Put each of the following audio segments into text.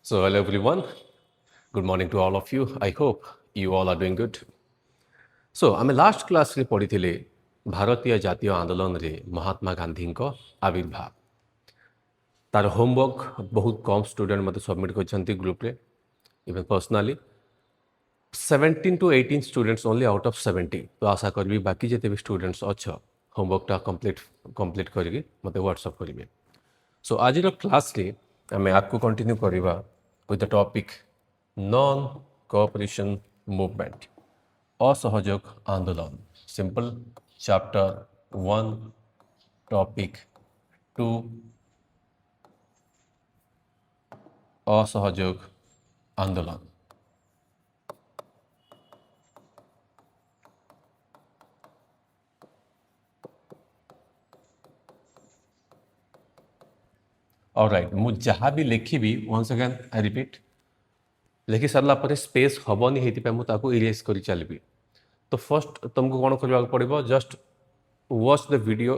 So, hello everyone. Good morning to all of you. I hope you all are doing good. So, आम last class रे पढ़ी भारतीय जातीय आंदोलन रे महात्मा गांधी आविर्भाव तार होमवर्क बहुत कम स्टूडेंट मत सबमिट कर ग्रुप रे even personally 17 to 18 students only out of 70 तो आशा करी बाकी जिते भी स्टूडेंट्स अच्छ होमवर्कटा कंप्लीट करके मत व्हाट्सअप करेंगे. सो आज क्लास रे आम आपको कंटिन्यू करवा with the topic non cooperation movement असहयोग आंदोलन. सिंपल चैप्टर 1 टॉपिक 2 असहयोग आंदोलन. ऑलराइट मु जहाँ भी लिखी वंस अगेन आई रिपीट लिखि सारा पर स्पेस हेनी मुझे इरेज कर चलि. तो फर्स्ट तुमको कौन करने पड़ो just watch the video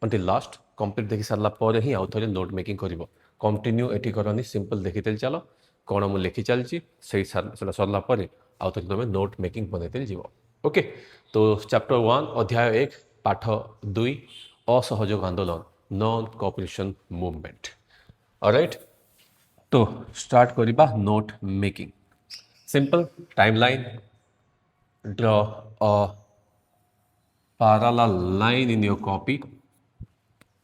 until last complete देखी सारा पर ही आउ थे नोट मेकिंग कर कंटिन्यू एटी करनी सिंपल देखी चल कौन मुझे लिखि चलती सरला आउ थे तुम नोट मेकिंग बनते जीव. ओके तो चैप्टर 1 अध्याय 1 पाठ 2 असहयोग आंदोलन नॉन कोऑपरेशन मूवमेंट. ऑलराइट तो स्टार्ट करिबा note making. Simple timeline draw a parallel line in your copy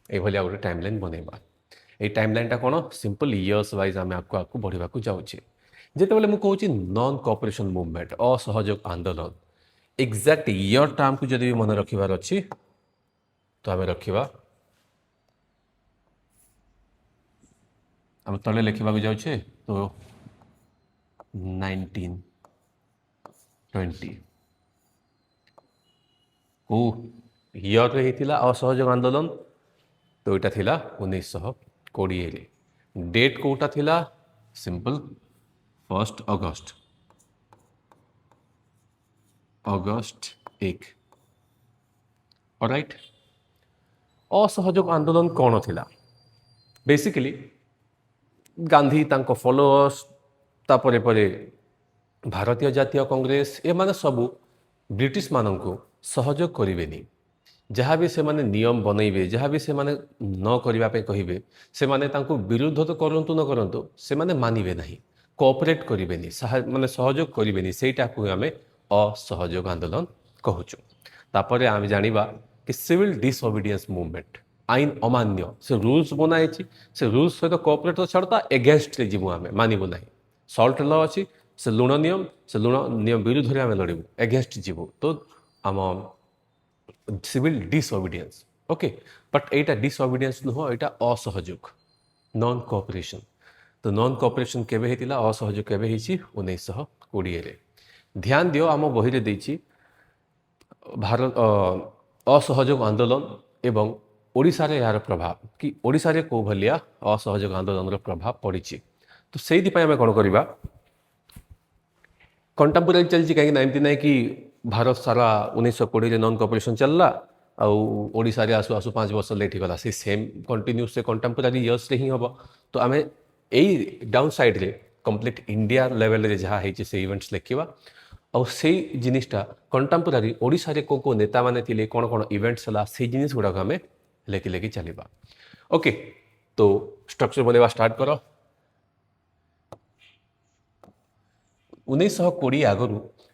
ए भलिया गोटे टाइमलाइन बनैबा. ए टाइमलाइनटा कौन सिंपल इयर्स वाइज आम आपको बढ़ा जाऊे. जिते मुझे कहूँ नॉन कोऑपरेशन मूवमेंट असहयोग आंदोलन एक्जाक्ट इयर टर्म को जब मन रखार अच्छी तो आम रखा आम तले लिखा जाऊे तो 1920 को इयर रे होता असहयोग आंदोलन तो यहाँ थिला 1920 रे. डेट कोटा थिला सिंपल 1 अगस्त 1. ऑलराइट असहयोग आंदोलन कौन थिला बेसिकली गांधी तांको फॉलोअर्स तापरे परे भारतीय जातीय कांग्रेस ए माने सबू ब्रिटिश माननकु सहयोग करिवेनी. जहाँ भी से माने नियम बनइबे जहाँ भी से माने न करिबा पे कहिबे से माने तांको विरुद्ध तो करंतु न करंतु से माने मानिबे नहीं कोऑपरेट करिवेनी माने सहयोग करिवेनी सेटा को हमें असहयोग आंदोलन कहूचु. तापरे आम जानिबा कि सिविल डिसओबीडियंस मूवमेंट आईन अमान्य से रूल्स बनाई से रूल्स सहित कोऑपरेट तो छाड़ता एगेन्स्ट रे जीवु आमे मानिबु नहीं. सॉल्ट लॉ अच्छी से लुण नियम विरुद्ध आम लड़ू एगेन्स्ट जीवु तो आम civil disobedience. Okay but Etah disobedience नुह एटा असहयोग नॉन कोऑपरेशन. तो नॉन कोऑपरेशन केबे हेतिला असहयोग केबे हेछि 1920 रे. ध्यान दियो आम बही रे देछि भारत असहयोग आंदोलन एवं ओडिशा रे यार प्रभाव कि ओडिशा रे को भलिया असहयोग आंदोलन रो प्रभाव पड़ी. तो सेहि पय आमे कोन करिबा कंटेम्पोरारी चलछि कहीं एमती ना कि भारत सारा 1920 रे नॉन कोऑपरेशन चलला आउ ओडिशा रे आसु आसु 5 वर्ष लेट गला से सेम कंटिन्यू से कंटेम्पोरारी इयर्स रे ही हम. तो आमे एई डाउन साइड रे कंप्लीट इंडिया लेवल रे जहाँ होइछि से इवेंट्स लिखिबा और से जिनिसटा कंटेम्पोरारी ओडिशा रे को नेता माने थिले कोन कोन इवेंट्स हला से जिनिस गुडा हमें लेखि लेखि चलिबा. ओके तो स्ट्रक्चर बनेवा स्टार्ट करो. 1920 आगु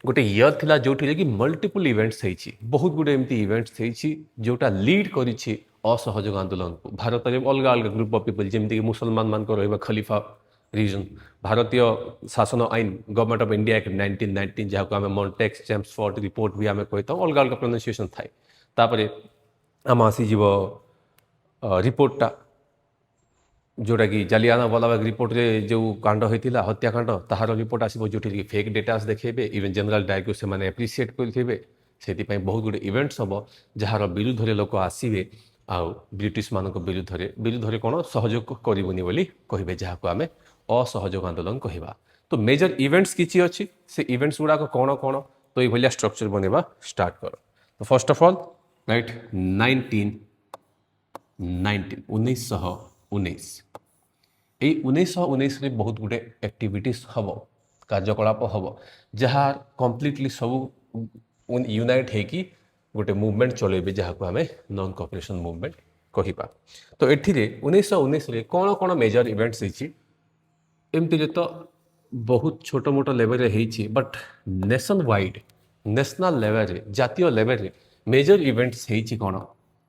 गोटे इयर थिला जोठी कि मल्टीपल इवेंट्स होइछि बहुत गुडे एमती इवेंट्स होइछि जोटा लीड करिछि असहयोग आंदोलन को. भारत रे अलग अलग ग्रुप ऑफ पीपल जेमती मुसलमान मान को रहबा खलीफा रीजन भारतीय शासन आईन गवर्नमेंट ऑफ इंडिया एक्ट 1919 जहाँ को आम मॉन्टेक्स चैम्सफोर्ड रिपोर्ट भी आम कही अलग अलग प्रोनाउंसिएशन थाए. तापरे आम आसीज रिपोर्टा जोटा कि जालियाना वालाबाग रिपोर्ट रे जो कांड होता हत्याकांड ताहार रिपोर्ट आसो जो फेक डेटास देखेबे इवन जनरल डायर को से एप्रिसीएट करेंगे से बहुत गुड इवेंट्स हम जार विरुद्ध लोक आसवे आउ ब्रिटिश मान विरुद्ध कौन सहयोग करबुनि बोली कहे जहाँ को आम असहयोग आंदोलन कहवा. तो मेजर इवेंट्स किसी अच्छी से इवेंट्स गुड़ाक कौन कौन तो ये स्ट्रक्चर बनवा स्टार्ट कर. तो फर्स्ट ऑफ ऑल राइट 1919 এই 1919 बहुत गुटे एक्टिविटीज हम कार्यकलाप हम जहाँ कम्प्लीटली सब यूनाइट होगी गोटे मुवमेंट चलेबे जहाँ को आम नॉन कोऑपरेशन मुवमेंट कहिबा। तो एठिरे 1919 रे कौन कौन मेजर इवेंट्स होइछि एमती तो बहुत छोट मोट लेवल रे but nation wide national level रे जातीय लेवल रे मेजर इवेंट्स होइछि कौन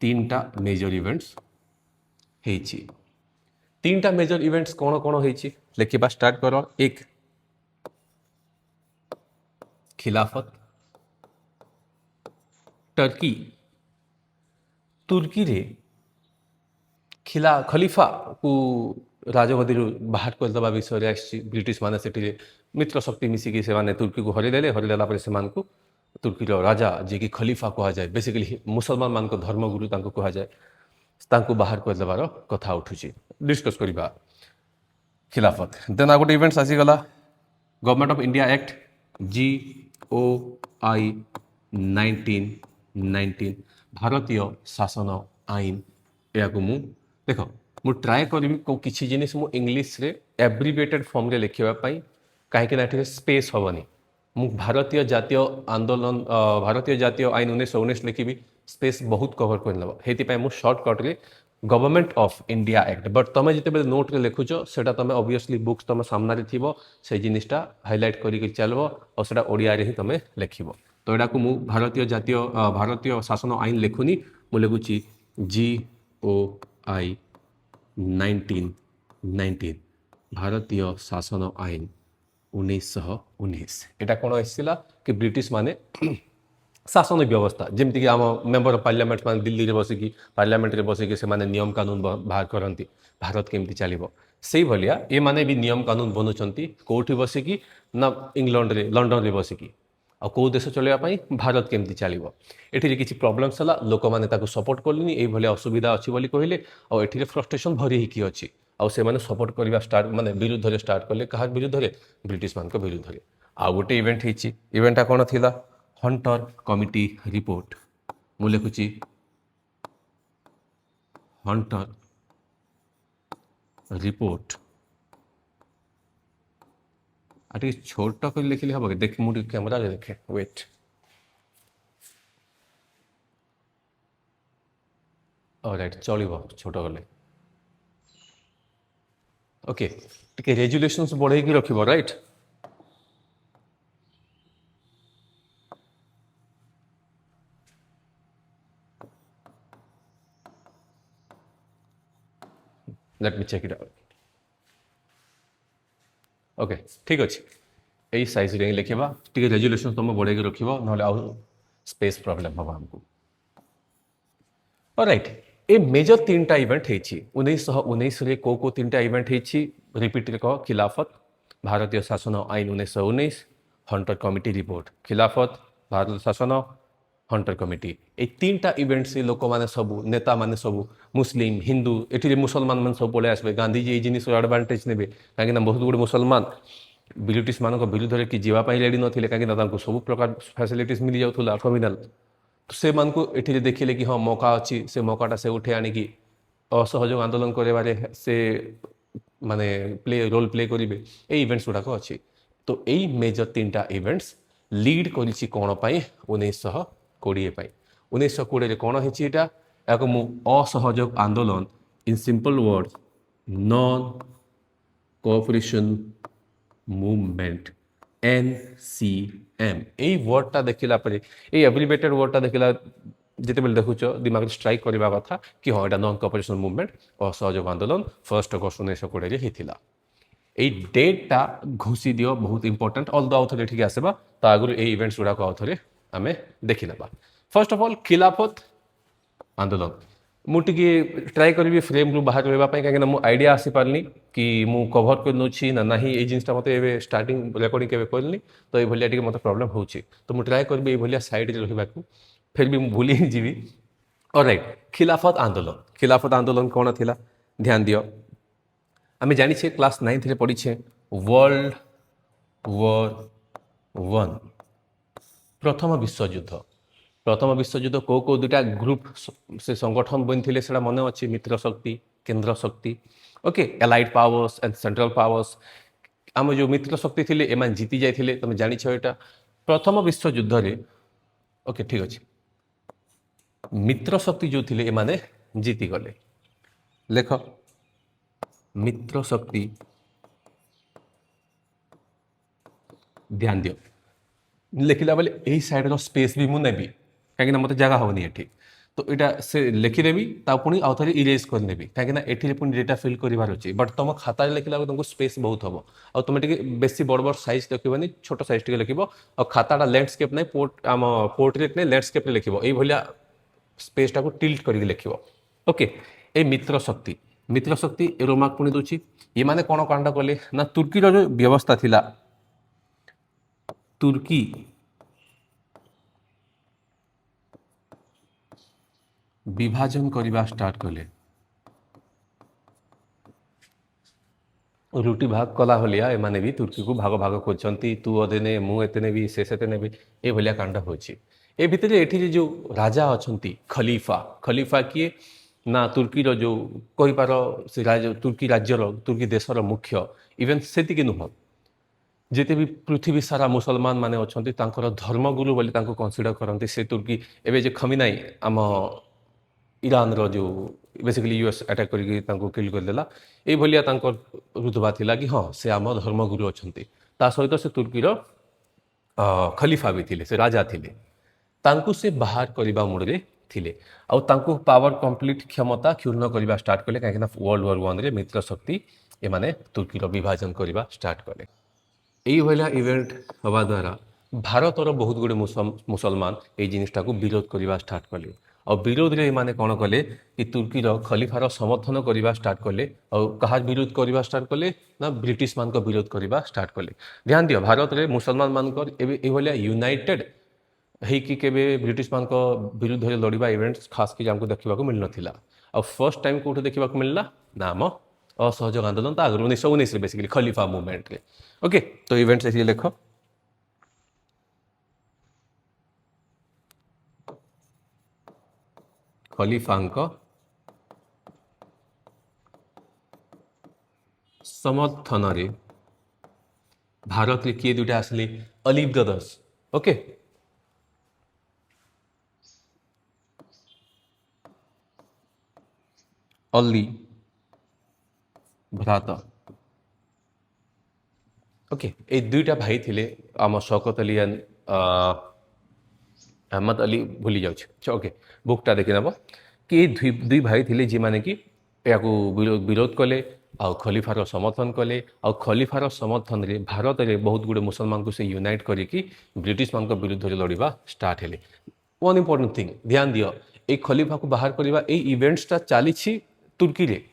तीन टा मेजर इवेंट्स होइछि। तीन टा मेजर इवेंट्स कौन कौन होइछि लिखिबा स्टार्ट करो। एक खिलाफत टर्की तुर्की रे खलीफा को राजगदी बाहर करदेवा विषय आसी ब्रिटिश माने सेठी मित्र शक्ति मिसिकी से माने तुर्की को हरिदेले पर से तुर्कीर राजा जी की खलीफा कह जाए बेसिकली मुसलमान मान धर्मगुरु कह जाए तांको बाहर करदेवार कथा उठुची डिस्कस करबा खिलाफत। देन आ गोटे इवेंट्स आसीगला government of India act GOI 1919 भारतीय शासन आईन या मु देख मु ट्राए करी किसी जिनिस मु इंग्लिश रे एब्रिविएटेड फॉर्म रे लिखिबा पई काहेकि ना स्पेस हबनी मु भारतीय जातीय आंदोलन भारतीय जातीय आईन 1919 लिखिबी स्पेस बहुत कवर कर नेब हेति मु शॉर्टकट रे government of India act but तुम जिते नोट रे लिखुच से तुम ऑब्वियसली बुक्स तुम सामने थी से जिनिसटा हाइलाइट करके चलो और सेटा ओडिया रे ही तुम लिख। तो यहाँ मु भारतीय शासन आईन लिखुनी मु लिखुची GOI 1919 भारतीय शासन आईन 1919 एटा कौन आसला कि ब्रिटिश माने शासन व्यवस्था जमीक आम मेंबर ऑफ पार्लियामेंट मान दिल्ली रे बसिकी पार्लियामेंट रे बसिकी से माने नियम कानून बाहर करती भारत केमती चलो से भाया ये माने भी नियम कानून बनुंट कौटी बसिकी ना इंग्लैंड रे लंडन रे बसिकी आ कौ देश चलवाई भारत केमती चलो ये किसी प्रोब्लेम्स है लोक मैंने सपोर्ट कलेनि ये असुविधा अच्छी बोली कहले आठे फ्रस्ट्रेशन भरी होगी अच्छी आने सपोर्ट करवा स्टार्ट माने विरुद्ध स्टार्ट कले कहा विरुद्ध ब्रिटिश मान विरुद्ध। आउ गोटे इवेंट होती इवेंटा कौन थी हंटर कमिटी रिपोर्ट मु लिखुची हंटर रिपोर्ट आटे छोटा कर लिखिले हम देख मुझे कैमरा रे देखे वेट ऑलराइट चलो छोट गले ओके टिके रेजुलेशंस बढ़े की रखिबो right. Let me check it out okay ठीक अच्छे यही साइज रे लिखा टी रेजुलेशन तुम बढ़े रख ना स्पेस प्रॉब्लम हम आमको राइट। ए मेजर तीन टा इवेंट होती 1919 रे को तीन टा इवेंट होती रिपीट कह खिलाफत भारतीय शासन आईन 1919 हंटर कमिटी रिपोर्ट खिलाफत भारतीय शासन हंटर कमिटी ये तीन टा इवेंट से लोक मैंने सबू नेता मैंने सबू मुस्लिम हिंदू ये मुसलमान मान सब पलि आसबे गांधीजी ये जिनिस एडभांटेज ने कहीं बहुत गुड़े मुसलमान ब्रिटिश मान विरुद्ध कि जावाई रेडी नथिले कहीं सब प्रकार फैसिलिटीज मिल जाऊला कम्युनाल तो से मान को ये देखिले कि हाँ मौका अच्छी से मौकाटा से उठे आणिकी असहयोग आंदोलन कर से माने रोल प्ले करेंगे ये इवेंट्स गुड़ाक अच्छी। तो यही मेजर तीन टा इवेंट्स लीड करी कौन 1920 1920 कौन होता या मु असहयोग आंदोलन in simple word non cooperation movement NCM यही वर्डटा देखला ये एब्रिविएटेड वर्डटा देखला जिते बेले देखुच दिमाग स्ट्राइक करवा कथा कि हाँ यहाँ नॉन कोऑपरेशन मूवमेंट असहयोग आंदोलन 1 अगस्त 1920 होता। यही डेटा घोषी दियो बहुत इंपोर्टेंट अल्दो आउ थे ठीक आसवा तो आगुरी ये इवेंट्स गुड़ाक आउ थे आम देखी ना। फर्स्ट ऑफ ऑल खिलाफत आंदोलन मुझे ट्राए करी फ्रेम रू बाहर रहा कहीं मु आइडिया आसी पारनी कि मु कभर कर नौची ना नहीं ये जिनटा मत स्टार्टिंग रेकर्डिंग के करनी तो ये भाया मत प्रॉब्लम हो तो मुझे ट्राए करी ये साइड रहा फिर भी भूली ही जीवी ऑलराइट। खिलाफत आंदोलन कौन थिला ध्यान दियो आम जानी क्लास 9 रे पढ़ीछे वर्ल्ड वॉर 1 प्रथम विश्वयुद्ध को दुटा ग्रुप से संगठन बनी थे मन अच्छी मित्र शक्ति केंद्र शक्ति okay allied powers and central powers आम जो मित्र शक्ति थिले एमान जीति जाइथिले तुम जानिछ एटा प्रथम विश्व युद्ध रे ओके ठीक अछि मित्र शक्ति जो थिले एमाने जीति गले लेख मित्र शक्ति ध्यान दियो लिखला बेले यही सैड्र स्पेस भी मुझे कहीं मत जगह हेनी ये तो यहाँ से लिखिदेवी पुणी आउ थे इरेज करदेवी कहीं ये पुणी डेटा फिल करार अच्छे बट तुम खाता लिखला तुमको स्पेस बहुत हम आ तुम बेसी बड़ बड़ सैज लिखनी छोट सैज टे लिख खाताटा लैंडस्केप नहीं आम पोर्ट्रेट नहीं लैंडस्केप लिख ये स्पेस टाक टिल्ट कर लिख ओके ए मित्र शक्ति रोमार्क पुणी दूसरी ये मैंने कौन कांड कले ना तुर्कीर जो व्यवस्था थिला तुर्की विभाजन करने स्टार्ट कले रुटी भाग कला भलिया एमाने भी तुर्की को भाग भाग कर तू अदे ने मु एते नेबी से नेबी ए भलिया कांड होछि ए भितर एठी जो राजा अछंती खलीफा खलीफा किए ना तुर्की रो जो कहि पार से तुर्की राज्यर तुर्की देशर मुख्य इवेन सेतिके नुह जिते भी पृथ्वी सारा मुसलमान माने अछंती तांकर धर्मगुरु बोली तांको कंसीडर करंती से तुर्की एबे जे खमीनाई आम ईरान रो जो बेसिकली यूएस अटैक करके तांको किल कर देला ए भलिया तांकर रुतबा थिला कि हाँ से आम धर्मगुरु अछंती ता सहित से तुर्की रो खलीफा भी थिले से राजा थिले तांको से बाहर करबा मुडरे थिले आ तांको पावर कंप्लीट क्षमता क्षुण्ण करबा स्टार्ट कले काहे ना वर्ल्ड वॉर 1 रे मित्र शक्ति ए माने तुर्की रो विभाजन करबा स्टार्ट कले यही भाया इवेंट हवा द्वारा भारतर बहुत गुड़े मुसलमान ये जिनटा को विरोध करने स्टार्ट कले और विरोध रे माने कौन कले कि तुर्कीर खलीफार समर्थन करने स्टार्ट कले और कहार विरोध करने स्टार्ट कले ना ब्रिटिश मान विरोध करने स्टार्ट कले ध्यान दियो भारत रे मुसलमान मान यूनाइटेड होइकी केबे ब्रिटिश मान विरुद्ध लड़वा इवेंट्स खास कि हमको देखा मिल ना और फर्स्ट टाइम कौट देखा मिलला ना आम असहयोग आंदोलन तो आगे 1919 बेसिकली खलीफा मुवमेंट रे ओके तो इवेंट्स ऐसे लिख खलीफांक समर्थन रे भारत रे किए दुटा आसले अली ब्रदर्स ओके अली भ्राता ओके ये दुईटा भाई थिले आम शौकत अली एंड अहमद अली भूली जाऊँ ओके बुकटा देखी नब कि दुई भाई थिले जी माने कि या विरोध कले आ खलीफार समर्थन कले आ खलीफार समर्थन रे भारत रे बहुत गुड़े मुसलमान को से यूनाइट करिकी ब्रिटिश मान विरुद्ध लड़वा स्टार्ट हेले वन इंपोर्टेंट थिंग ध्यान दियो ए खलीफा को बाहर करवा ए इवेंट्सटा चली तुर्की रे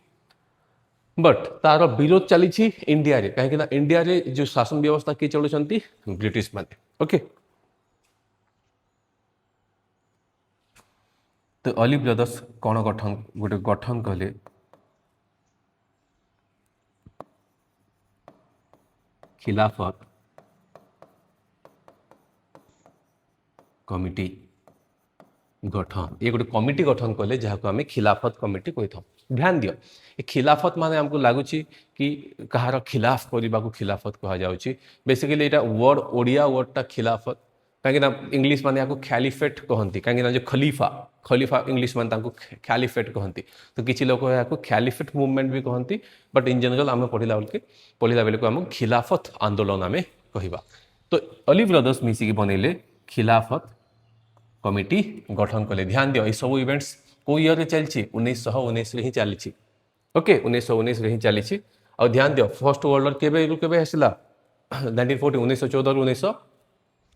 बट तार विरोध चली इंडिया रे कहीं इंडिया रे जो शासन व्यवस्था किए चलुंट ब्रिटिश माने ओके तो अली ब्रदर्स कौन गठन गोटे गठन कले खिलाफत कमिटी गठन ये गोटे कमिटी गठन कले जहाँ को आम खिलाफत कमिटी कही था ध्यान दियो ये खिलाफत माने हमको लगुच कि कहार खिलाफ करने को खिलाफत कह बेसिकली यहाँ वर्ड ओडिया वर्डटा खिलाफत कहीं इंग्लिश माने आपको ख्यालीफेट कहती कहीं जो खलीफा खलीफा इंग्लिश माने ख्यालीफेट कहती तो किसी लोग यहाँ ख्यालीफेट मुवमेंट भी कहती बट इन जनरल आम पढ़ला बेले आम खिलाफत आंदोलन आम कहवा तो अली ब्रदर्स मिसिकी बनइले खिलाफत कमिटी गठन कले ध्यान दियो ये सब इवेंट्स को ईयर चलती 1919 ही चली ओके 1919 ही चली और ध्यान दियो फर्स्ट वर्ल्ड वॉर केबे आसला 1914 1914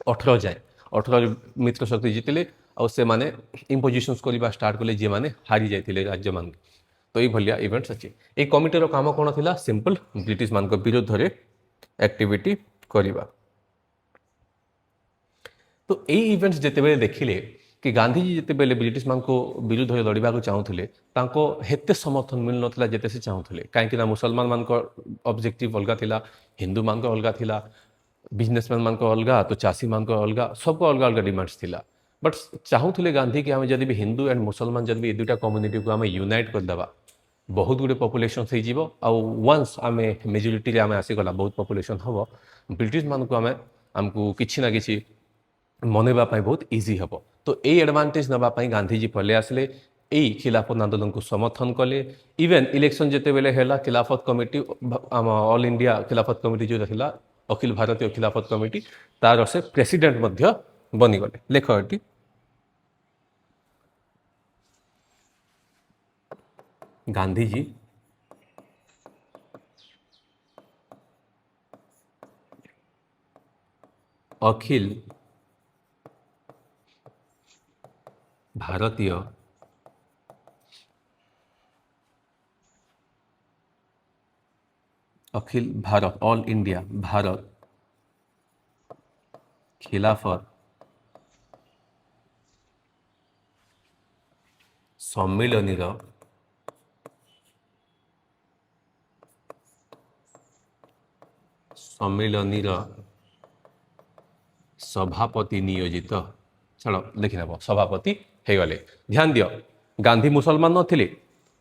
1918 जाए 18 मित्र शक्ति जीतिले और से माने इम्पोजिशंस करवा स्टार्ट कले जी माने हारी जाते राज्य मान तो ये भलिया इवेंट्स अच्छे ये कमिटीर काम कौन थी सिंपल ब्रिटिश मान विरुद्ध रे एक्टिविटी करवा तो यही इवेंट्स जिते देखिले कि गांधीजी जिते ब्रिटिश मान को विरुद्ध लड़वा चाहूले हेते समर्थन मिल ना जिते से चाहूले कहीं मुसलमान मान ऑब्जेक्टिव अलग थिला हिंदू मान अलग थिला बिजनेसमैन मान अलग तो चाषी मान अलग सबको अलग अलग डिमांड्स थिला बट चाहूले गांधी कि आम जब भी हिंदू एंड मुसलमान जब भी दुटा कम्युनिटी को आम यूनाइट करदे बहुत गुड़े पपुलेसन हो वन्स आम मेजोरिटी आम आसीगला बहुत पपुलेसन हम ब्रिटिश मानक आम आमको किसी ना कि मनवा बहुत इजी हम तो ये एडवांटेज नापी गांधीजी पलि आसिले यही खिलाफत आंदोलन को समर्थन कले इवेन इलेक्शन जिते बेले है खिलाफत कमिटी आम ऑल इंडिया खिलाफत कमिटी जो था अखिल भारतीय खिलाफत कमिटी तार से प्रेसिडेंट बनीगले लेख ये गांधीजी अखिल भारतीय अखिल भारत ऑल इंडिया भारत खिलाफत सम्मिलनीर सभापति नियोजित छाड़ लिखिनब सभापति हो गले ध्यान दियो गांधी मुसलमान नथिले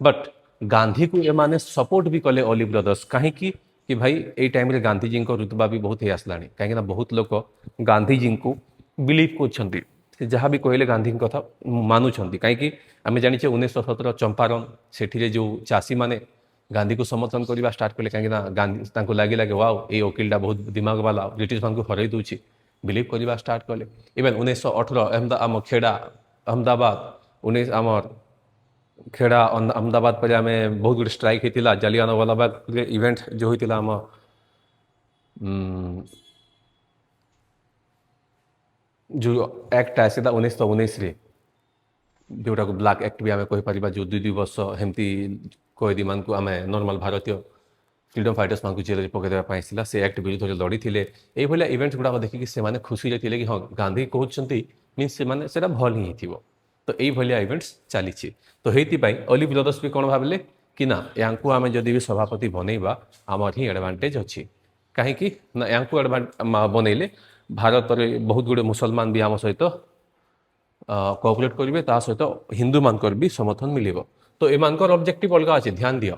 बट गांधी को एमाने सपोर्ट भी कले ओलिव ब्रदर्स कहीं कि भाई ये टाइम रे गांधीजी को रुतबा भी बहुत हो आसला कहीं बहुत लोग गांधीजी को बिलीव कर जहाँ भी कहले गांधी कथा मानुंट कहीं आम जाने 1917 चंपारण से जो चाषी मैंने गांधी को समर्थन करने स्टार्ट कले कहीं गांधी लगे वाओ ये वकिलटा बहुत दिमाग वाला ब्रिटिश मान को हरई दूची बिलीव करवा स्टार्ट कले इवेन 1918 आम खेड़ा अहमदाबाद 19 आमर खेड़ा अहमदाबाद पर आम बहुत गुड स्ट्राइक होता जालियान वालाबाग इवेंट जो होता आम जो एक्ट आसला 1919 जोटा को ब्लैक एक्ट भी आम कहीपर जो दुई वर्ष हेमती कैदी मान को आम नॉर्मल भारतीय फ्रीडम फाइटर्स मान को जेल पकड़ा से एक्ट विरुद्ध लड़ी थे ये इवेंट्स गुड़ा देखिए से खुशी थे कि हाँ गांधी कहते मीन्स से भल ही थो तो ये इवेंट्स चली तो ये ओलिव ब्रदर्स भी कौन भाविले कि ना या आम जदि भी सभापति बनइबा आमर ही एडवांटेज अच्छी कहीं ना या बनइले भारत में बहुत गुड़े मुसलमान भी आम सहित कोऑपरेट करेंगे सहित हिंदू मानकर भी समर्थन मिल तो एमानकर ऑब्जेक्टिव अलग अच्छे ध्यान दियो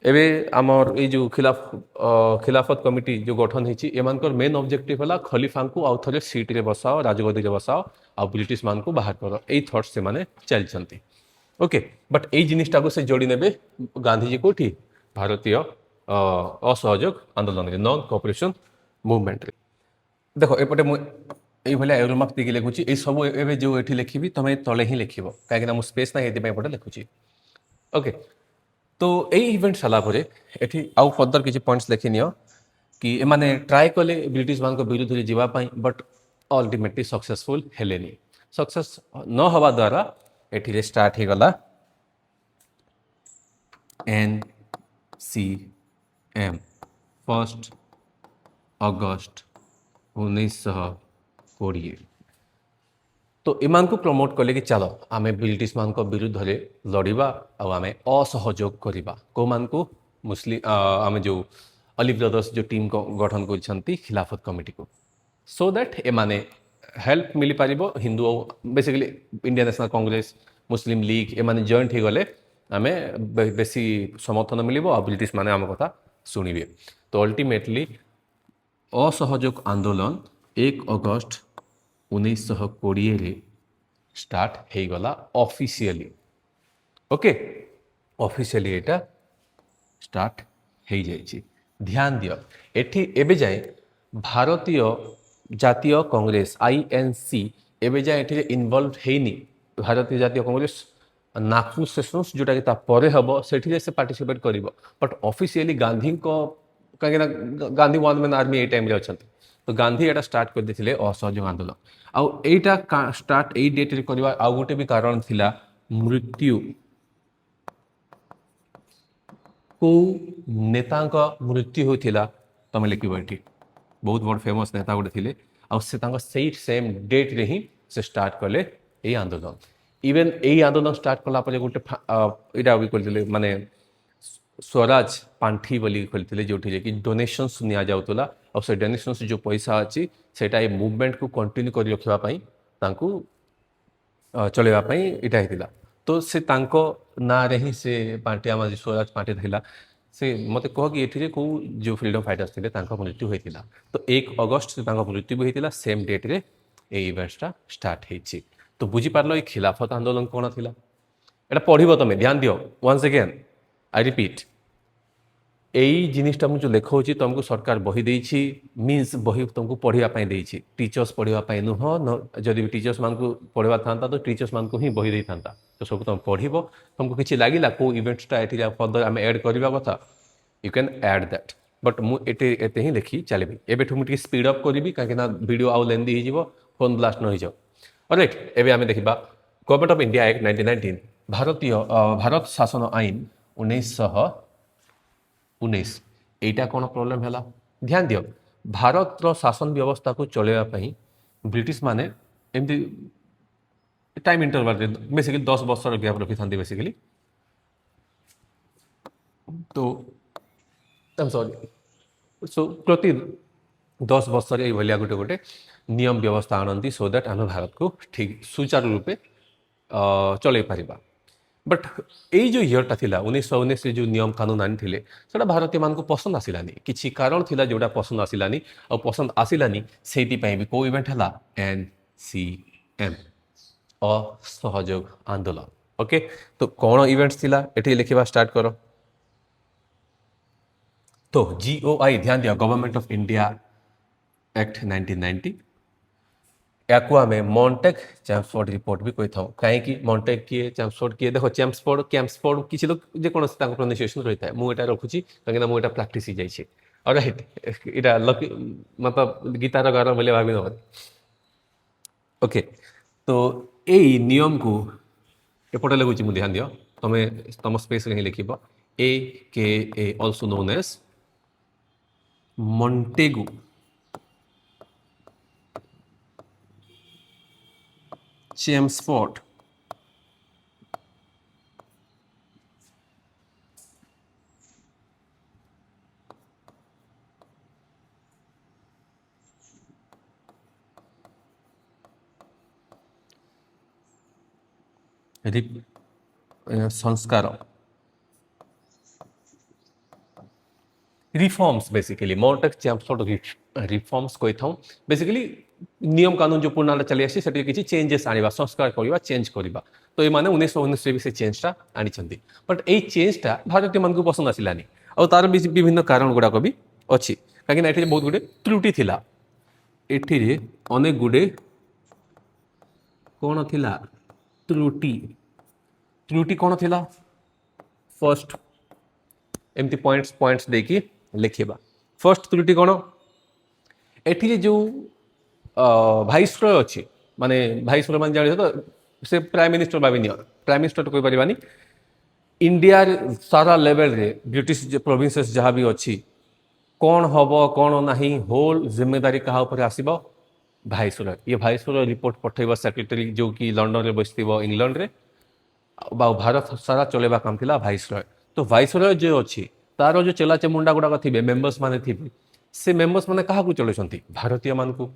एबे आमर ये जो खिलाफत कमिटी जो गठन होती एमानकर मेन ऑब्जेक्टिव है खलीफा को आउ थे सीट रे बसाओ राजगद्दी रे बसाओ आ ब्रिटिश मान को बाहर कर यही थट्स से माने चलती ओके बट यही जिनिसटा को से जोड़ी नेबे गांधीजी कोठी भारतीय असहयोग आंदोलन रे नॉन कोऑपरेशन मूवमेंट रे देखो एपटे ये एरोमार्क देकी लिखुची ये सब ए जो ये लिखी तुम तले ही लिख कहीं स्पेस ना ये एपटे लिखुची ओके तो यही इवेंट सारापर ये आउ फर्दर किसी पॉइंट्स लिखि नियो कि एमाने ट्राए कले ब्रिटिश मान विरुद्ध में जावाई बट अल्टीमेटली सक्सेसफुल हेलेनी सक्सेस न हवा द्वारा ये स्टार्ट हो गला NCM 1 अगस्त 1920 तो ईमान को प्रमोट कले कि चलो आम ब्रिटिश मान विरुद्ध लड़वा आम असहयोग करवा कौ मान को मुस्लिम आम जो ओलिव ब्रदर्स जो टीम को गठन कर खिलाफत कमिटी को सो दैट एमाने हेल्प मिल पार Hindu basically Indian national congress Muslim league एमाने जॉइंट हो गले आम बेसी समर्थन मिल ब्रिटिश माने आम कथा शुणे तो अल्टीमेटली असहयोग आंदोलन 1 अगस्त 1920 स्टार्ट हो गला ऑफिशियली ओके ऑफिशियली एटा स्टार्ट हो जाए ध्यान दियो एठी एबे जाए भारतीय जातीय कांग्रेस INC एबे जाए एठी इन्वॉल्व हेनी भारतीय जातीय कांग्रेस नागपुर सेशंस जोटा कि तापर हम से पार्टिसिपेट कर बट ऑफिशियली गांधी को कहीं गांधी वन मैन आर्मी ये टाइम अच्छा तो गांधी एटा स्टार्ट कर देथिले असहयोग आंदोलन आईटा स्टार्ट यही डेट रे करवा आउ गोटे भी कारण थिला मृत्यु को नेता मृत्यु होता तुम लिख ये बहुत बड़ फेमस नेता गोटे थे से सेम डेट रे ही से स्टार्ट कले ये आंदोलन इवेन यही आंदोलन स्टार्ट कला गोटे यहाँ भी करते माने स्वराज पांठी बोली खोलते जो कि डोनेशंस नि जाऊला और से डोनेशंस जो पैसा अच्छी से मुवमेंट को कंटिन्यू कर रखापी चलवाई यहाँ होता तो से तांको ना रे ही से पार्टी आम स्वराज पार्टी थिला से मते कह कि एठी को जो फ्रीडम फाइटर्स थे तांको मृत्यु होइतिला तो 1 अगस्त से तांको मृत्यु भी होइतिला सेम डेट रे ए इवेंट्सटा स्टार्ट हेछि तो बुझी पारलो ए खिलाफत आंदोलन कोन थिला एटा पढ़िबो तमे ध्यान दियो वंस अगेन आई रिपीट यही जिनिसटा मुझे देखा तुमको सरकार बही देछि मीन्स बही तुमको पढ़ापी देछि टीचर्स पढ़ापी नुह जदि भी टीचर्स मान पढ़ा था तो टीचर्स मान ही बही दे था तो सब तुम पढ़ तुमको किसी लगे कौ इवेंट्सटा ये फर्दर आम एड करवा कथा you can add that but मुझे ही लिखी चलि एबेठू मुझे स्पीड अप करी कहीं वीडियो आउ लेंदी हो फोन ब्लास्ट न हो राइट एवं आम देखा गवर्नमेंट ऑफ इंडिया एक्ट 1919 भारतीय भारत शासन आईन 1919 एटा कौन प्रोब्लेम है ध्यान दियो भारत शासन व्यवस्था को चलवाई ब्रिटिश माने एमती टाइम इंटरवल बेसिकली 10 वर्ष गैप रखी था बेसिकली तो सॉरी सो प्रति 10 वर्ष ये गोटे गोटे नियम व्यवस्था आनती सो दैट आम भारत को ठीक सुचारू रूपे चल पारिबा बट यही जो इयरटा थिला 1919 जो नियम कानून आनी थे से भारतीय मान को पसंद आसिलानी किसी कारण थिला जोड़ा पसंद आसिलानी और पसंद आसिलानी से भी को इवेंट है NCM असहयोग आंदोलन ओके तो कौन इवेंट्स थिला एठी लिखिबा स्टार्ट करो तो GOI ध्यान दिया गवर्नमेंट ऑफ इंडिया एक्ट 1990 या आम मॉन्टेग चैम्सफोर्ड रिपोर्ट भी कही था कहीं मॉन्टेग किए चैम्सफोर्ड किए देख चैम्सफोर्ड कैम्सफोर्ड किसी लोग जेकोसी प्रोनाउंसिएशन रही है मुझे रखुची कहीं मुझे प्राक्ट हो राइट यहाँ लकी मतलब गीतार गार बोले भावी न ओके तो यही नियम को एपटे लगुच मुझे ध्यान दियो तुम्हें तुम स्पेस ही लिख AKA also known as Montagu Chelmsford संस्कार reforms basically Montagu Chelmsford reforms कही था बेसिकली नियम कानून जो पुराना चली आसी से किसी चेंजेस आने संस्कार करवा चेंज करवा तो ये मैंने 1919 भी से चेंजटा आनी बट यही चेंजटा भारतीय मान को पसंद आसलानी और तार विभिन्न कारण गुड़ाक भी अच्छी कहीं ये बहुत गुड़े त्रुटि थिला एठी अनेक गुड़े कौन थिला त्रुटि त्रुटि कौन थिला फर्स्ट एमती पॉइंट्स पॉइंट्स देखी लिखा फर्स्ट त्रुटि कौन एठी जो भाइसरय अच्छी माने भाइसरय मान जान तो से प्राइम मिनिस्टर भावी नि प्राइम मिनिस्टर तो कही पारानी इंडिया सारा लेवल रे ब्रिटिश प्रोविंसेस जहाँ भी अच्छी कौन हम कौन ना होल जिम्मेदारी क्या आसब भाइसरय ये भाइसरय रिपोर्ट पठेब सेक्रेटरी जो कि लंडन में बसती इंग्लैंड रे भारत सारा चलेबा काम थिला भाइसरय तो भाइसरय जो अच्छी तार जो चेला चेमुंडा गुड़ाक थे मेम्बर्स माने थे से मेम्बर्स माने क्या चलुंट भारतीय मान को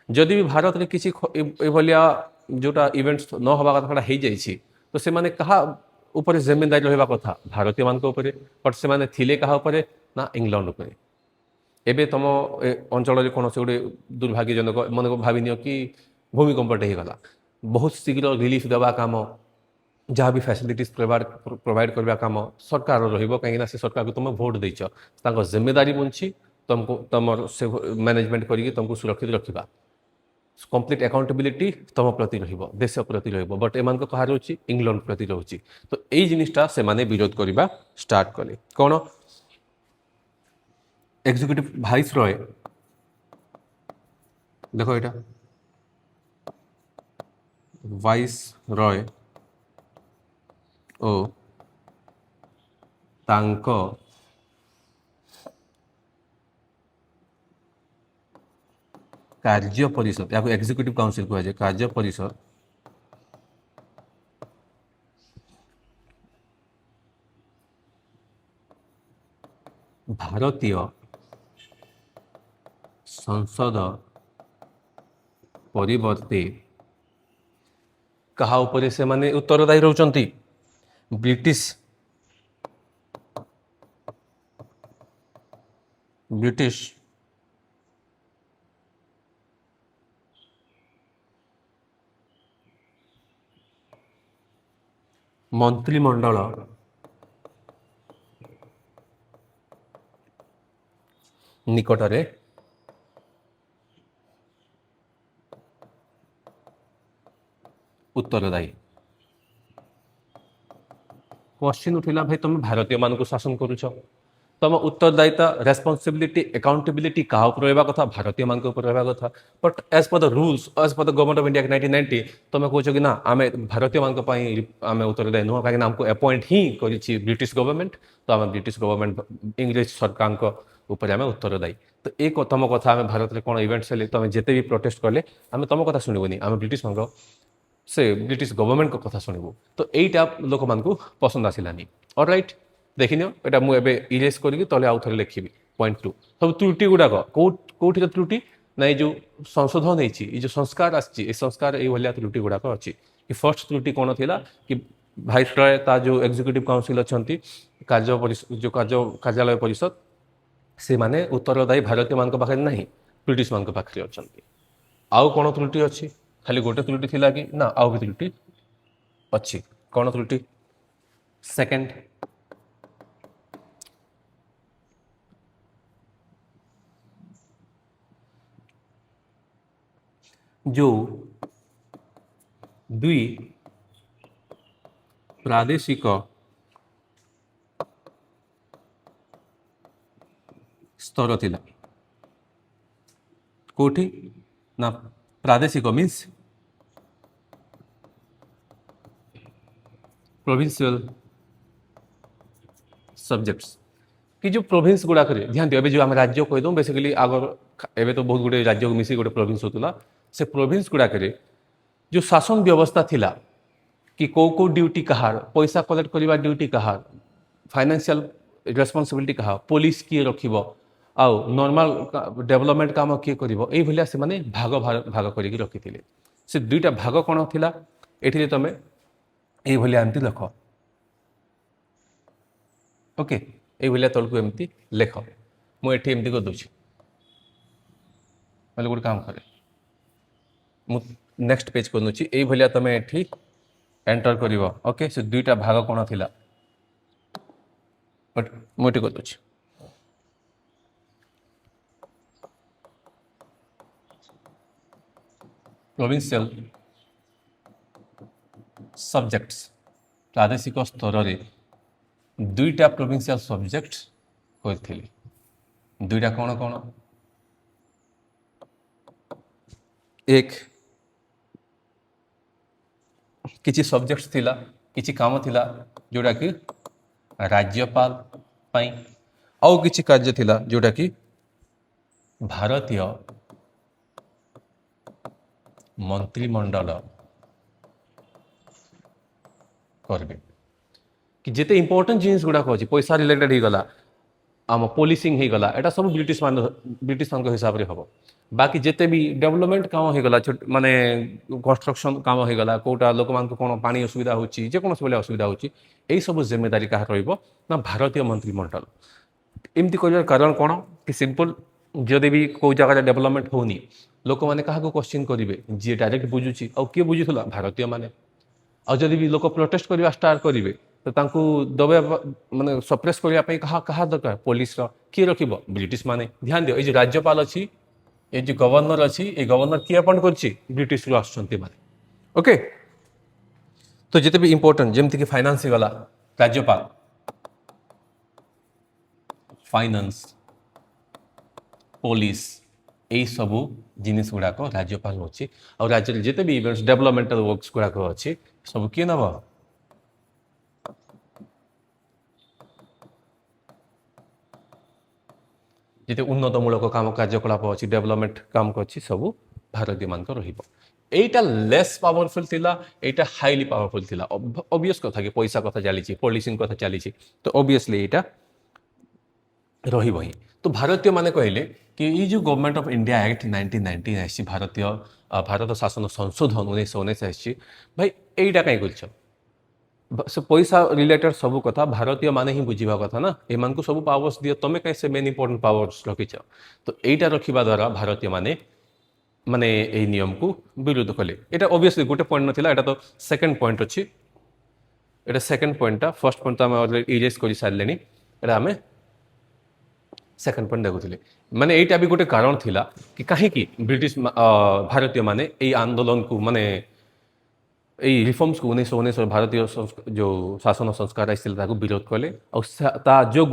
जदि भी भारत में किसी भाया जोटा इवेंट्स न हवा कथा हो जाइए तो से माने कहा ऊपर जिम्मेदारी रहा कथा भारतीय मान बट से माने थिले कहा ना इंग्लैंड उपर एबे तुम अंचल कौन से गोटे दुर्भाग्यजनक मन को भावी नियो कि भूमिकंपटे होगला बहुत शीघ्र रिलीफ देवा काम जहाँ भी फैसिलिटीज प्रोवाइड करवा काम सरकार रही से सरकार को तुम भोट देच जिम्मेदारी बुझी तुमको तुम से मैनेजमेंट करके तुमको सुरक्षित रखा कंप्लीट अकाउंटेबिलिटी तुम प्रति देश प्रति बट एम कह रही इंग्लैंड प्रति रोचे तो यही जिनिसटा से माने विरोध करवा स्टार्ट कले कौन एग्जीक्यूटिव भाइसरय देख यहाँ वाइसरय ओ तांको कार्य परिषद या एग्जीक्यूटिव काउंसिल कहुए कार्य परिषद भारतीय संसद परिवर्ते कहा उपरे से माने उत्तरदायी रहउचंती ब्रिटिश ब्रिटिश मंत्रिमंडल निकटरे उत्तरदायी क्वेश्चन उठिला भाई तुम भारतीय मान को शासन करुच तुम उत्तरदायिता रेस्पॉन्सिबिलिटी अकाउंटेबिलिटी क्या रहा कथा भारतीय मान रहा कथा but as per the rules as per the government of India 1990 तुम कह कि ना आम भारतीय मान आम उत्तरदायी नुह कहीं आमको अपॉइंट ही करी ब्रिटिश गवर्नमेंट तो आम ब्रिटिश गवर्नमेंट इंग्लिश सरकार ऊपर आम उत्तरदायी तो एक तुम कथा आम भारत में कौन इवेंट्स हेल्ले तुम जिते भी प्रोटेस्ट कले आम तुम कथा शुणुनि आम ब्रिटिश मान से ब्रिटिश गवर्नमेंट को कथा शुणु तो यहीटा लोक मान पसंद आसलानी ऑलराइट देखिनियो एटा मु एबे इरेज करके तले आउ थरे लिखिबी पॉइंट 2 सब त्रुटि गुडाक कोठी त्रुटि ना जो संशोधन होती जो संस्कार आसी संस्कार ये भाया त्रुटि गुडाक अच्छी कि फर्स्ट त्रुटि कौन थी कि भाइसरय ता जो एग्जीक्यूटिव काउंसिल अच्छा जो कार्यालय परिषद से माने उत्तरदायी भारतीय मान पाखे ना ब्रिटिश मान पाखे अच्छा आउ कौन त्रुटि अच्छी खाली गोटे त्रुटि थिला कि ना आउ भी त्रुटि अच्छी कौन त्रुटि सेकंड जो द्वि प्रादेशिक स्तर थिला कोठी ना प्रादेशिक मीन्स प्रोविंशियल सब्जेक्ट्स कि जो प्रोविंस गुड़ाक ध्यान दियो जो आम राज्य कहीदे बेसिकली आगर एवं तो बहुत गुटे राज्य मिसी गोटे प्रोविंस होता से प्रोविंस गुड़ाक जो शासन व्यवस्था थिला कि कौ ड्यूटी कहार पैसा कलेक्ट करवा ड्यूटी कहार फाइनेंशियल रेस्पॉन्सिबिलिटी कहा पुलिस किए रखिब आउ नॉर्मल डेवलपमेंट काम किए करिवो एई भलिया से माने भाग भाग करिक रखिथिले से दुईटा भाग कोन थिला एठी तमे एई भलिया एमती लिख ओके एई भलिया तलकु एमती लिख मु एठी एमती कर दोछि मतलब गोटे काम करे मु नेक्स्ट पेज को नोची एई भलिया तमे एठी एंटर करिवो ओके से दुईटा भाग कोन थिला बट मु एठी कर दोछि प्रोविंशियल सब्जेक्ट्स प्रादेशिक स्तर रे दुईटा प्रोविंशियल सब्जेक्ट होइथिले दुईटा कौन कौन एक किछि सब्जेक्ट्स थिला किछि काम थिला जोटा कि राज्यपाल पाई आउ किछि कार्य थिला जोटा कि भारतीय मंत्रिमंडल करबे कि जिते इंपोर्टेंट जिनिस गुड़ाक अच्छी पैसा रिलेटेड हो गला आम पोलिसिंग हो गला एटा सब ब्रिटिश मान हिसाब से हम बाकी जिते भी डेवलपमेंट काम हो गला माने कंस्ट्रक्शन काम हो गला कोटा लोक मान कौन पानी असुविधा होची जे कौन सब असुविधा होची एई सब जिम्मेदारी कहा रहिबो ना भारतीय मंत्रिमंडल एमती कर कारण कौन कि सिंपल जदि भी कोई जगह डेवलपमेंट होनी लोक मैंने क्या क्वेश्चन करेंगे जी डायरेक्ट बुझुची आ किए बुझुला भारतीय माने आ जदि भी लोक प्रोटेस्ट करवा स्टार्ट करेंगे तो तांकू दबे माने सप्रेस करने कहा दरकार पुलिस किए रखिब ब्रिटिश माने ध्यान दियो ये जो राज्यपाल अच्छी ये जो गवर्नर अच्छी ये गवर्नर किए अपॉइंट करछि ब्रिटिश रु आसुचंती माने ओके तो जिते भी इंपोर्टेंट जमती कि फाइनेंस गला राज्यपाल फाइनेंस पुलिस यही सब जिनिस गुड़ाक राज्यपाल अच्छी और राज्य जिते भी इवेंट्स डेवलपमेंटल वर्क्स गुड़ाक अच्छी सब किए नब जिते उन्नतमूलक काम कार्यकलाप अच्छी डेवलपमेंट काम अच्छी सब भारतीय मान रहीटा लेस पावरफुल थिला एटा हाईली पावरफुल थिला ऑब्वियस कथा कि पैसा कथा चली पॉलिसिंग कथा चली तो ऑब्वियसली एटा रही ही तो भारतीय माने कहले कि ये जो गवर्नमेंट ऑफ इंडिया एक्ट 1919 भारतीय भारत शासन संशोधन 1919 भाई এইটা कहीं कर से पैसा रिलेटेड सब कथा भारतीय माने ही बुझा कथा ना एमान को सब पावर्स दियो तुम कहीं से मेन इंपोर्टेंट पावर्स रखिच तो यहीटा रखा द्वारा भारतीय माने माने यही नियम को विरोध कले এটা ऑब्वियसली गोटे पॉइंट नथिला এটা तो सेकंड पॉइंट अच्छी এটা सेकंड पॉइंटा फर्स्ट पॉइंट तो आम इरेज कर सारे এটা आम सेकंड पॉइंट देखुले माने यहीटा भी गोटे कारण थिला कि कहीं ब्रिटिश भारतीय माने यही आंदोलन को माने यही रिफॉर्म्स को 1919 भारतीय जो शासन संस्कार आसता विरोध कले जो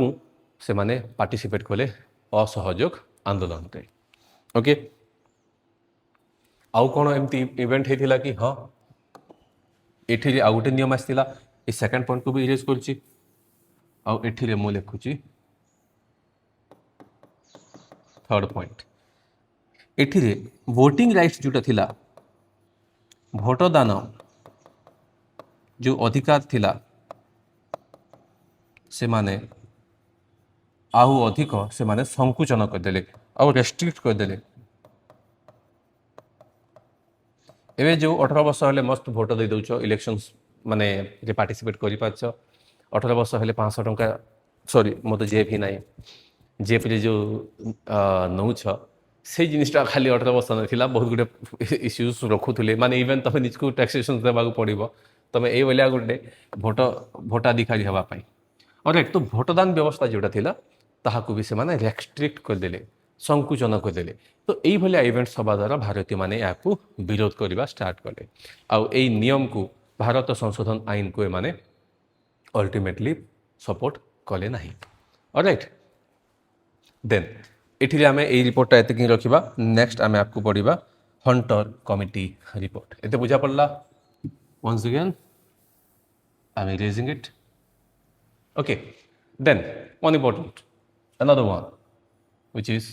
से माने पार्टिसिपेट कले असहयोग आंदोलन रे ओके आउ कौन एमती इवेंट होता कि हाँ ये आउ गोटे नियम आसाला ये सेकंड पॉइंट को भी इरेज कर मु लिखुची थर्ड पॉइंट ये वोटिंग राइट्स जोटा थिला भोटदान जो अधिकार थिला से माने आहु अधिक से माने संकुचन करदे आउ रेस्ट्रिक्ट करदे एवं जो 18 वर्ष हेले मस्त भोट दे दौच इलेक्शंस माने जे पार्टिसिपेट कर पार्छ 18 वर्ष हेले 500 टंका सॉरी मो तो जेएफ ही ना जेएफ रे जो नौछ से जिनिसटा खाली 18 वर्ष ना बहुत गुटे इश्यूज रखुले माने इवेन तुम निजको टैक्सेशन देवा पड़ो तुम ये भाया गोटे भोटाधिकारी हाँपाई और एक तो भोटदान व्यवस्था जोटा थिला ताहाकू भी से माने रेस्ट्रिक्ट करदे संकुचन करदे तो यही इवेंट्स हवा द्वारा भारतीय माने या विरोध करने स्टार्ट कले आउ नियम को भारत संशोधन आईन को माने अल्टीमेटली सपोर्ट कले ना ऑलराइट देन ये आम यही रिपोर्टा ये रखा नेक्स्ट आम आपको पढ़ा हंटर कमिटी रिपोर्ट ये बुझा पड़ा once again I'm erasing it okay then one important another one which is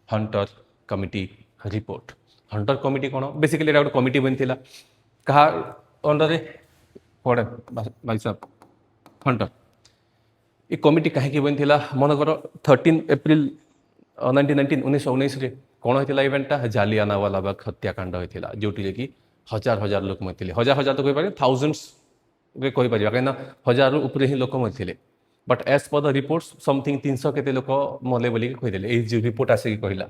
hunter committee report hunter committee कौन बेसिकली गोटे कमिटी बनी कहा अंडर पड़े भाई साहब हंटर ये कमिटी कहीं बनी मनकर 13 एप्रिल 1919 कौन होता इवेंटा जालियानवाला बाग हत्याकांड होता जोटी कि हजार हजार लोक मरते हजार हजार तो कहीपर थाउजेंड्स कहीपर कहीं हजार उपर ही लोक मरते but as per the reports something 300 केते लोक मले बोलिक कहीदेले ये जो रिपोर्ट आसिक कहला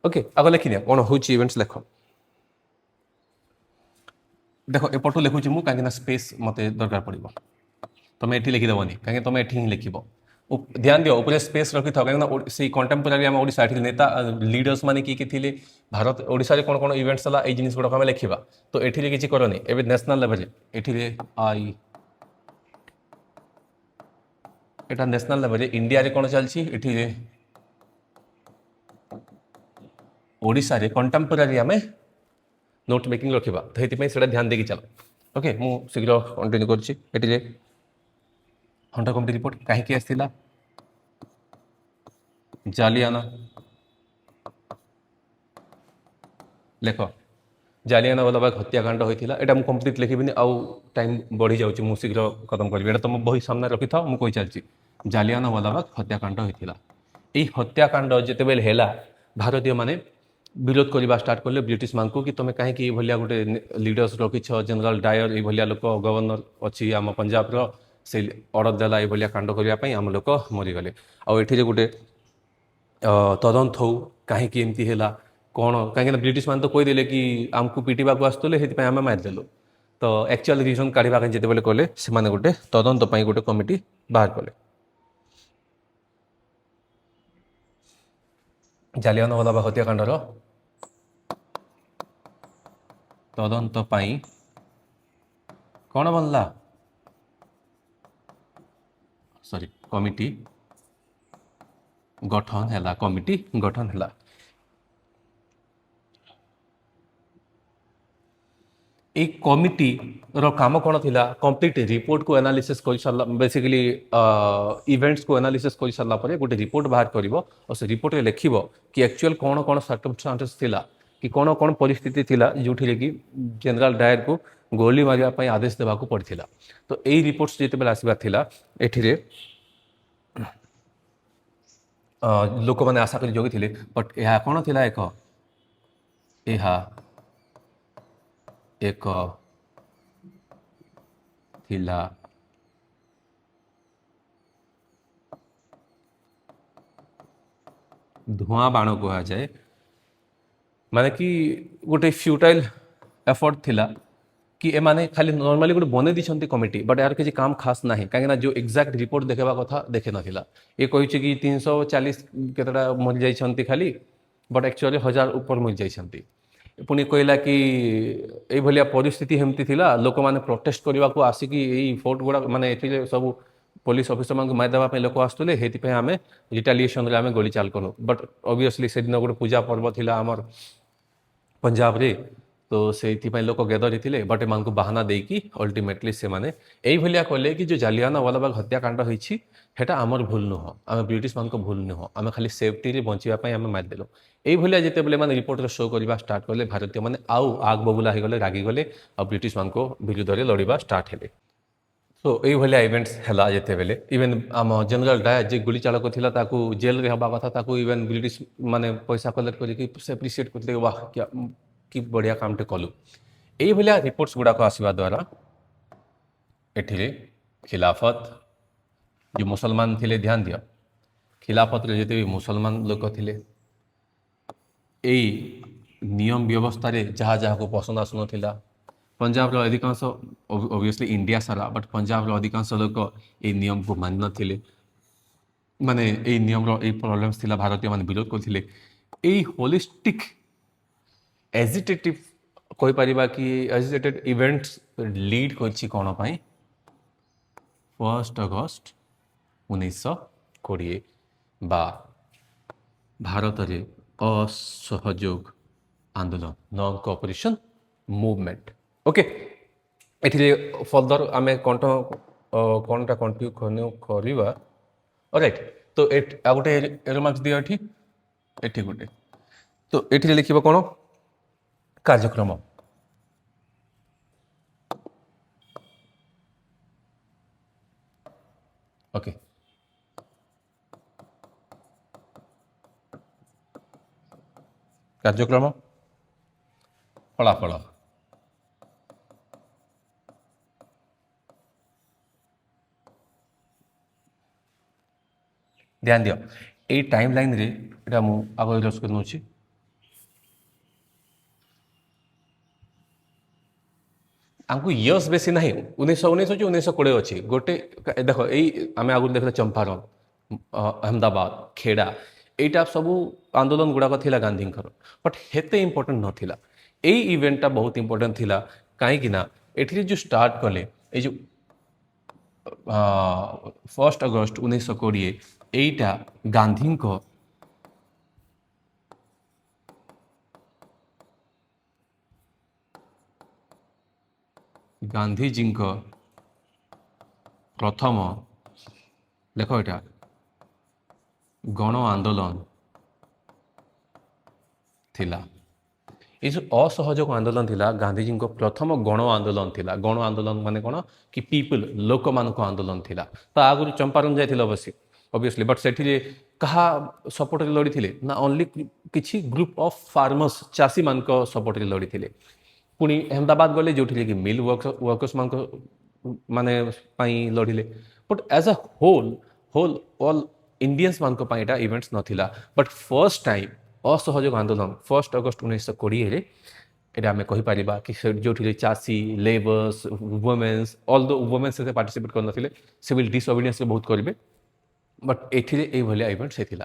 ओके आग लिखिनिया कौन हो इवेंट्स लेख देख एपटू लिखुची मु कहीं स्पेस मत दरकार पड़ो तुम ये लिखिदेवनी कहीं तुम ये हिं लिख ध्यान दियो ऊपर स्पेस रखी था कहीं से कंटेम्पोरारी आम ओडिशा नेता लीडर्स माने किए थे भारत ओडिशा कौन कौन इवेंट्स है ये जिन गुड़ाक आम लिखा तो ये किसी करनी ए नेशनल लेवल ये आई एटा नेशनल लेवल इंडिया रे कौन चलती ओडिशा रे कंटेम्पोरारी आम नोट मेकिंग रखा तो ये ध्यान देकी चल ओके मु शीघ्र कंटिन्यू कर हंटर कमिटी रिपोर्ट कहीं आसला जालियाना लेख जालियानवाला बाग हत्याकांड होता है मुझे कम्प्लीट लिखी आउ टाइम बढ़ी जाऊँ मुझे शीघ्र खत्म करी तुम बही सामने रखी था मुझे चलती जालियानवाला बाग हत्याकांड होता यही हत्याकांड जिते है भारतीय माने विरोध करवा स्टार्ट कले ब्रिटिश मान को कि तुम कहीं भाया गोटे लीडर्स रखिछ जनरल डायर ये लोक गवर्नर अच्छी आम पंजाब रो से अर्डर देला ये कांड करने आम लोक मरीगले आठे गोटे तदंत हो कहीं एमती है कौन कहीं ब्रिटिश मान तो कहीदे कि आमको पिटा को आसते आम मारिदेलु तो एक्चुअल रिजन काढ़ा जिते कले से गोटे तदंत गोटे कमिटी बाहर कले जालियानवाला बाग हत्याकांडर तदंत कौन बनला सॉरी कमिटी गठन है कमिटी गठन है एक कमिटी रो काम कौन थी कंप्लीट रिपोर्ट को एनालिसिस कर सारा बेसिकली इवेंट्स को एनालिसिस कर सारा गोटे रिपोर्ट बाहर कर और से रिपोर्ट में लिख कि एक्चुअल कौन कौन सर्कमस्टांसेस थिला कि कौन कौन परिस्थिति थिला जोठी कि जनरल डायर को गोली मारिया आदेश देवा पड़ता तो यही रिपोर्ट्स जिते आसबार थिला एठिरे लोक मैंने आशा कर जगी थे बट यह कौन थी एक थिला धुआं बाण कह जाए माने कि गोटे फ्यूटाइल एफर्ट थिला कि एमाने खाली नॉर्मली गोटे बने दी कमिटी बट यार किसी काम खास ना कहीं जो एक्जाक्ट रिपोर्ट देखा कथा देखे नाला ये कही कि 340 केतटा मरी जाइछंती खाली बट एक्चुअली 1000 ऊपर मरी जाइछंती पुणी कहला कि ये परिस्थिति हेमती थिला लोक मैंने प्रोटेस्ट करने को आसिकी यही फोर्ट गुड़ा माने ये सब पुलिस ऑफिसर मान मारिदेवाई लोक आसुले से आम रिटालिएसन आम गोली चाल कलु बट ऑब्वियसली से दिन गोटे पूजा पर्व थिला आमर पंजाब रे तो से लोक गेदर होते बट एम बाहाना देकी अल्टीमेटली से माने यही कहले कि जो जालियाना वालाबाग हत्याकांड होती आमर भूल नुह आम ब्रिटिश मान भूल नुह आम खाली सेफ्टी बचापी आम मारिदेलु यही जिते मैंने रिपोर्ट शो करवा स्टार्ट कले भारतीय मैंने आउ आग बबुला हो गले रागिगले आ ब्रिटिश मान विरुद्ध में लड़वा स्टार्ट है सो ये इवेंट्स है जिते बेले इवेन आम जनरल डायर जे गुली चालक थिला ताकू जेल रे हवा कथा ताकू इवेन ब्रिटिश माने पैसा कलेक्ट करके एप्रिशिएट करते वाह क्या कि बढ़िया कामटे कलु यही रिपोर्ट्स गुड़ाक आसवा द्वारा एठिरे खिलाफत जो मुसलमान थिले ध्यान दियो खिलाफत रे जिते भी मुसलमान लोक थिले यही नियम व्यवस्था रे जहाँ जहाँ को पसंद आसुनथिला पंजाब रो अधिकांश ऑब्वियसली इंडिया सारा बट पंजाब रो अधिकांश लोक ये नियम को मान नथिले माने ये नियम रो ये प्रॉब्लम्स थिला भारतीय मान विरोध करथिले यही होलिस्टिक एजिटेटिव कहि परिबा कि एजिटेटेड इवेंट्स लीड करछि कोन पई 1 अगस्त 1920 बा भारत रे असहयोग आंदोलन नॉन कोऑपरेशन मूवमेंट ओके एथिले फर्दर आमे कोनटा कंटिन्यू करबा ऑलराइट तो एट आ गोटे एरो मार्क्स दियो एठी गोटे तो एठी लिखिबो कोन कार्यक्रम ओके कार्यक्रम फलाफल ध्यान दियो ये टाइम लाइन रे एटा मु आगो इलस कर नोची आमको इयर्स बेसी ना 1919 अच्छी 1920 अच्छी गोटे देख यही आम आगुरी देखते चंपारण अहमदाबाद खेड़ा यहाँ सब आंदोलन गुड़ाक थिला गांधी बट हेते इम्पोर्टेंट नथिला यही इवेंटा बहुत इम्पोर्टेंट थिला कहीं एठी जो स्टार्ट कले ये जो 1 अगस्त 1920 यहीटा गांधी गांधीजी प्रथम देख यहाँ गण आंदोलन थिला ये जो असहयोग आंदोलन थिला गांधीजी प्रथम गण आंदोलन थिला गण आंदोलन माने कौन कि पीपल लोक मान आंदोलन थिला तो आगुरी चंपारण जाइथिल अवश्य ऑब्वियसली बट से कहा सपोर्ट लड़ी थे ना ओनली किसी ग्रुप ऑफ फार्मर्स चाषी मान सपोर्ट लड़ी थे पुणी अहमदाबाद गले जो कि मिल वर्कर्स मान माने लड़िले but as a whole whole all Indians मान यहाँ इवेंट्स नथिला बट फर्स्ट टाइम असहयोग आंदोलन 1 अगस्त 1920 एटा आम कहीपर कि जो चाषी labours womens all the womens से पार्टिसिपेट करते सिविल डिसओबिडियंस बहुत करेंगे बट एथिरे भलिया इवेंट्स होती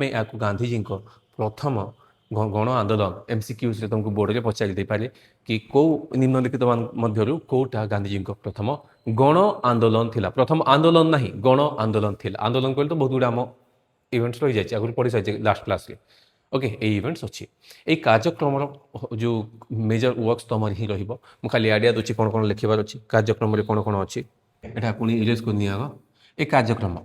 या गांधीजी प्रथम गण आंदोलन एमसीक्यूज तुमको बोर्ड में पचारि दे पारे कि कौ निम्नलिखित मध्यरु कौटा गांधीजी प्रथम गण आंदोलन थिला प्रथम आंदोलन नहीं गण आंदोलन थिला आंदोलन कहले तो बहुत गुड़ा आम इवेंट्स रही जाए आगुरी पढ़ी सारी लास्ट क्लास रे ओके ये इवेंट्स अच्छी ये कार्यक्रम जो मेजर वर्क्स तुम ही रही खाली आइडिया दूसरी कौन कौन लिखार अच्छी कार्यक्रम कौन कौन अच्छी यहाँ पुणी इरेज कर निआग ये कार्यक्रम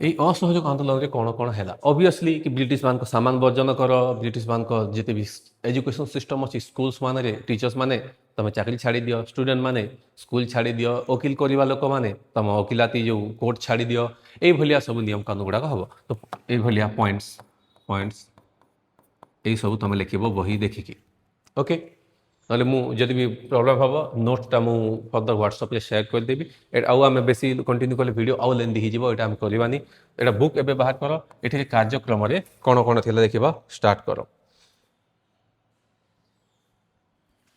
यही असहयोग आंदोलन में कौन कौन है ऑब्वियसली कि ब्रिटिश मान सामान वर्जन कर ब्रिटिश मान जिते भी एजुकेशन सिस्टम अच्छी स्कूल्स मान टीचर्स माने तुम चाकरी छाड़ी दियो स्टूडेंट माने स्कूल छाड़ी दियो वकिल करवा लोक मैंने तुम वकिलाती जो कोर्ट छाड़ी दियो ये सब नियम कानून गुड़ाक हम तो ये पॉइंट्स पॉइंट्स यही सब तुम लिख बही देखिकी ओके नले मु जदि भी प्रॉब्लम हम नोट्सटा मु फर्दर व्हाट्सएप शेयर करदेवी आउ आम बेसी कंटिन्यू कले वीडियो आउ लेंदी हो आम करवानी एटा बुक एबे बाहर कर ये कार्यक्रम कौन कौन थी देखा स्टार्ट कर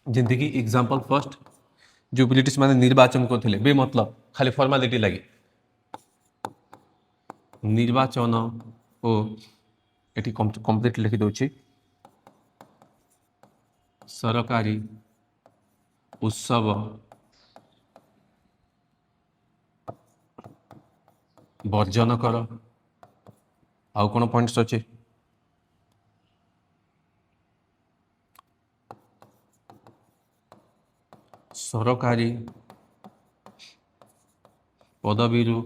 जिंदगी एग्जांपल फर्स्ट जो ब्रिटिश माने निर्वाचन करते बे मतलब खाली फॉर्मालिटी लगी निर्वाचन ओ ये कंप्लीट लिखि दूची सरकारी उत्सव ବର୍ଜନ କର ଆଉ କ'ଣ ପଏଣ୍ଟସ୍ ଅଛି ସରକାରୀ ପଦବୀରୁ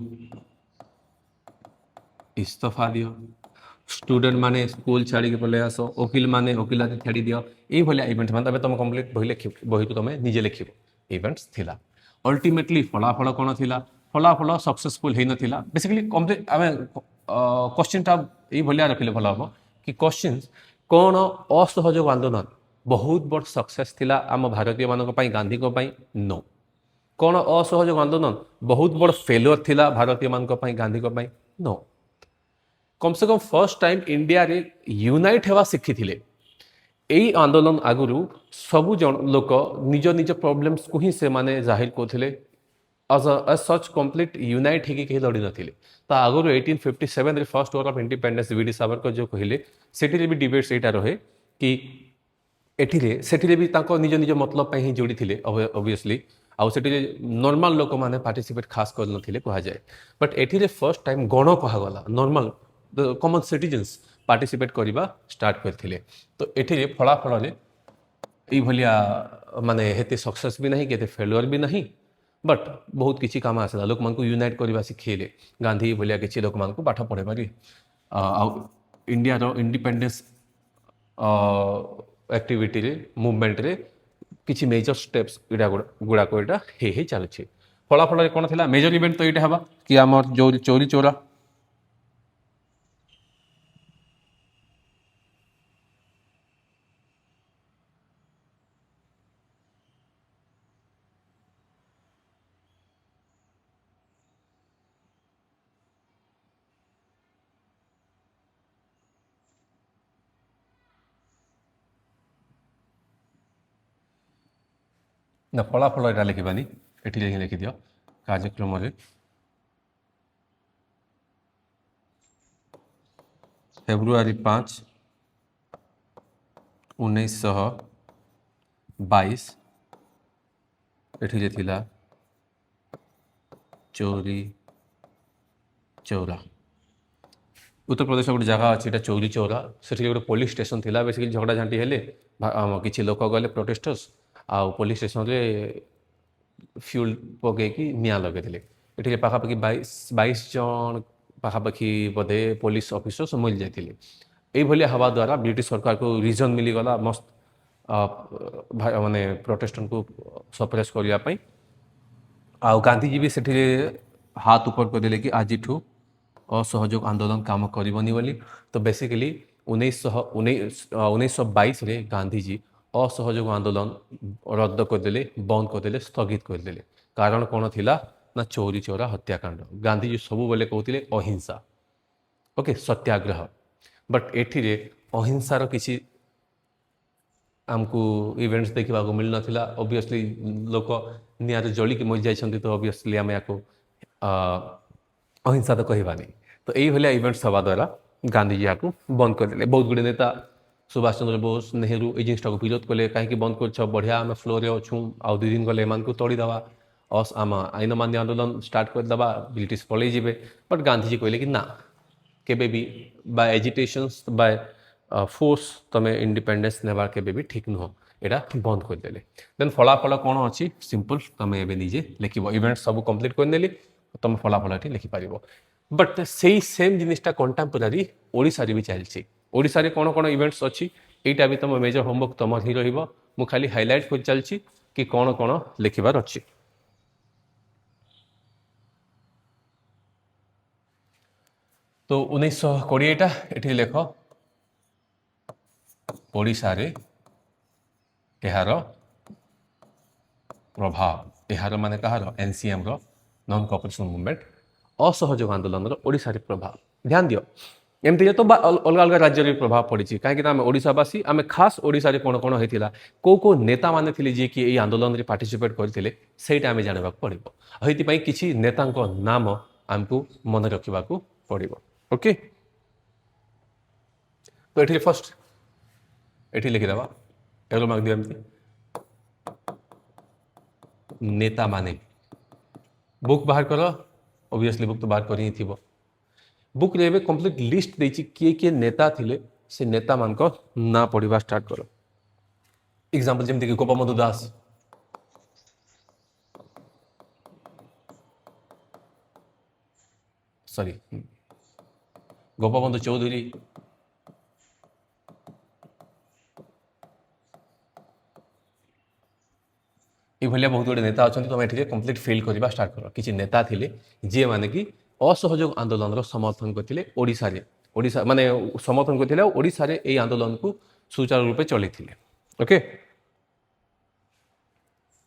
ଇସ୍ତଫା ଦିଅ स्टूडेंट माने स्कूल छाड़ी पलि आस वकिल माने वकिलाती छाड़ी दियो ये इवेंट मतलब तुम कंप्लीट बही लिख बही को तुम निजे लिख इवेंट्स थिला अल्टीमेटली फलाफल कौन थिला फलाफल सक्सेसफुल हो नाला बेसिकली कंप्लीट आम क्वेश्चनटा ये रखिले भल हम कि क्वेश्चन कौन असहयोग आंदोलन बहुत बड़ सक्सेस थिला आम भारतीय मानक पई गांधी को पई नो कौन असहयोग आंदोलन बहुत बड़ फेल्योर थिला भारतीय मानक पई गांधी को पई नो कम से कम फर्स्ट टाइम इंडिया रे यूनाइट हेवा शिखी थिले यही आंदोलन आगुरु सबु जन लोक निज निज प्रॉब्लम्स को ही से माने जाहिर करथिले एज सच कंप्लीट यूनाइट हेकी कहीं लड़ी नथिले ता आगुरु 1857 रे first war of independence V D Savarkar जो कहिले सेठी भी डिबेट्स एटा रहे कि एठिरे सेठिरे भी तांको निज निज मतलब पे ही जोड़ी थिले ऑब्वियसली आउ सेठी नॉर्मल लोक माने पार्टिसिपेट खास कर नथिले कहा जाए बट एठिरे फर्स्ट टाइम गण कहा गला नॉर्मल कॉमन सिटीजन्स पार्टिसिपेट करवा स्टार्ट करथिले तो एठिरे फलाफल ये माने हेते सक्सेस भी नहीं केते फेलुअर भी नहीं बट बहुत किसी काम आसला लोक मानकु यूनाइट करवा शिखेले गांधी भलिया किसी लोक मानकु पाठ पढ़े पारि इंडिया रो इंडिपेंडेंस एक्टिविटी रे मूवमेंट रे किसी मेजर स्टेप्स गुड़ाक यहाँ हे चलुचे फलाफल कौन थी मेजर इवेंट तो ये हवा कि आम जो चोरी चोरा ना फलाफल यहाँ लिखबानी ये लिखिद कार्यक्रम फेब्रुआरी 5 1922 एठी थिला चोरी चौरा उत्तर प्रदेश गोटे जगह अच्छी चौरी चौरा से गोटे पुलिस स्टेशन थिला बेसिकली झगड़ा झांटी हेले किसी लोक गले प्रोटेस्टर्स आउ पुलिस स्टेशन रे फ्यूल पकईकि निआं लगे ये पाखापाखि 22 जन पाखापाखि बोधे पुलिस ऑफिसर्स मिल जाते ये हवा द्वारा ब्रिटिश सरकार को रिजन मिलीगला मस्त माने प्रोटेस्टन को सप्रेस करने आउ गांधीजी भी से हाथ ऊपर करदे कि आज असहयोग आंदोलन काम करबनी बोली तो बेसिकली 1922 रे गांधीजी असहयोग आंदोलन रद्द करदे बंद करदे स्थगित करदे कारण कौन थिला ना चोरी चोरा हत्याकांड गांधीजी सब बेले कहते अहिंसा ओके सत्याग्रह बट एठिरे अहिंसार किसी आमको इवेंट्स देखा मिल ना ऑब्वियसली लोक निआर जलिक मरी जाइछन्ति तो ऑब्वियसली आम या अहिंसा तो कहबानी तो यही इवेंट्स हवा द्वारा गांधीजी यहाँ बंद करदे बहुत गुड़े नेता सुभाष चंद्र बोस नेहरू ये जिनटा को विरोध कले कहीं बंद कर बढ़िया आम फ्लोर अच्छू आउ 2 दिन गले एम तोड़ीदे आम आईन मान्य आंदोलन स्टार्ट करदे ब्रिटिश पलि जाए बट गांधीजी कहले कि ना केबे भी बाय एजिटेशंस बाय फोर्स तमें इंडिपेंडेंस नेबार केबे भी ठीक नुह यहाँ बंद करदे देन फलाफल कौन अच्छी सिंपल तुम ए निजे लिख इवेंट सब कंप्लीट करनेली तुम फलाफल ये लिखिपार बट से सेम जिनिसटा कंटेम्पोरारी ओडिशा भी चलती ओडिशा रे कौन कौन इवेंट्स अच्छी यहाँ भी तुम मेजर होमवर्क तुम ही रु खाली हाइलाइट कर चलती कि कौन कौन लिखबार अच्छी तो 1920 ये लेख ओडिशा रे यार प्रभाव यार मान कहार एनसीएम नॉन कोऑपरेशन मूवमेंट असहयोग आंदोलन ओडिशा रे प्रभाव ध्यान दियो एमती तो अलग अलग राज्य रे प्रभाव पड़ी कहीं आम ओडिशावासी आम खास ओडिशा रे कौन कौन होता को नेता माने थिले जे कि आंदोलन रे पार्टिसिपेट करते ସେଇଟା आम जानवा पड़ो से किसी नेता नाम आमको मन रखा पड़ो ओके तो ये फर्स्ट ये लिखिदेवा एरो मार्क दियो एमती नेता माने बुक बाहर कर ऑब्वियसली बुक तो बाहर कर ही थी बुक रे कंप्लीट लिस्ट देछि किए किए नेता थिले से नेता मान को ना पढ़ा स्टार्ट कर एग्जांपल जमती कि गोपबंधु दास सॉरी गोपबंधु चौधरी ये बहुत गुड़े नेता अच्छा तुम ये कम्प्लीट फिल करवा स्टार्ट कर किसी नेता थिले जी माने कि असहयोग आंदोलन समर्थन करते ओडिशा माने समर्थन करते ओडिशा रे ए आंदोलन को सुचारू रूपे चली ओके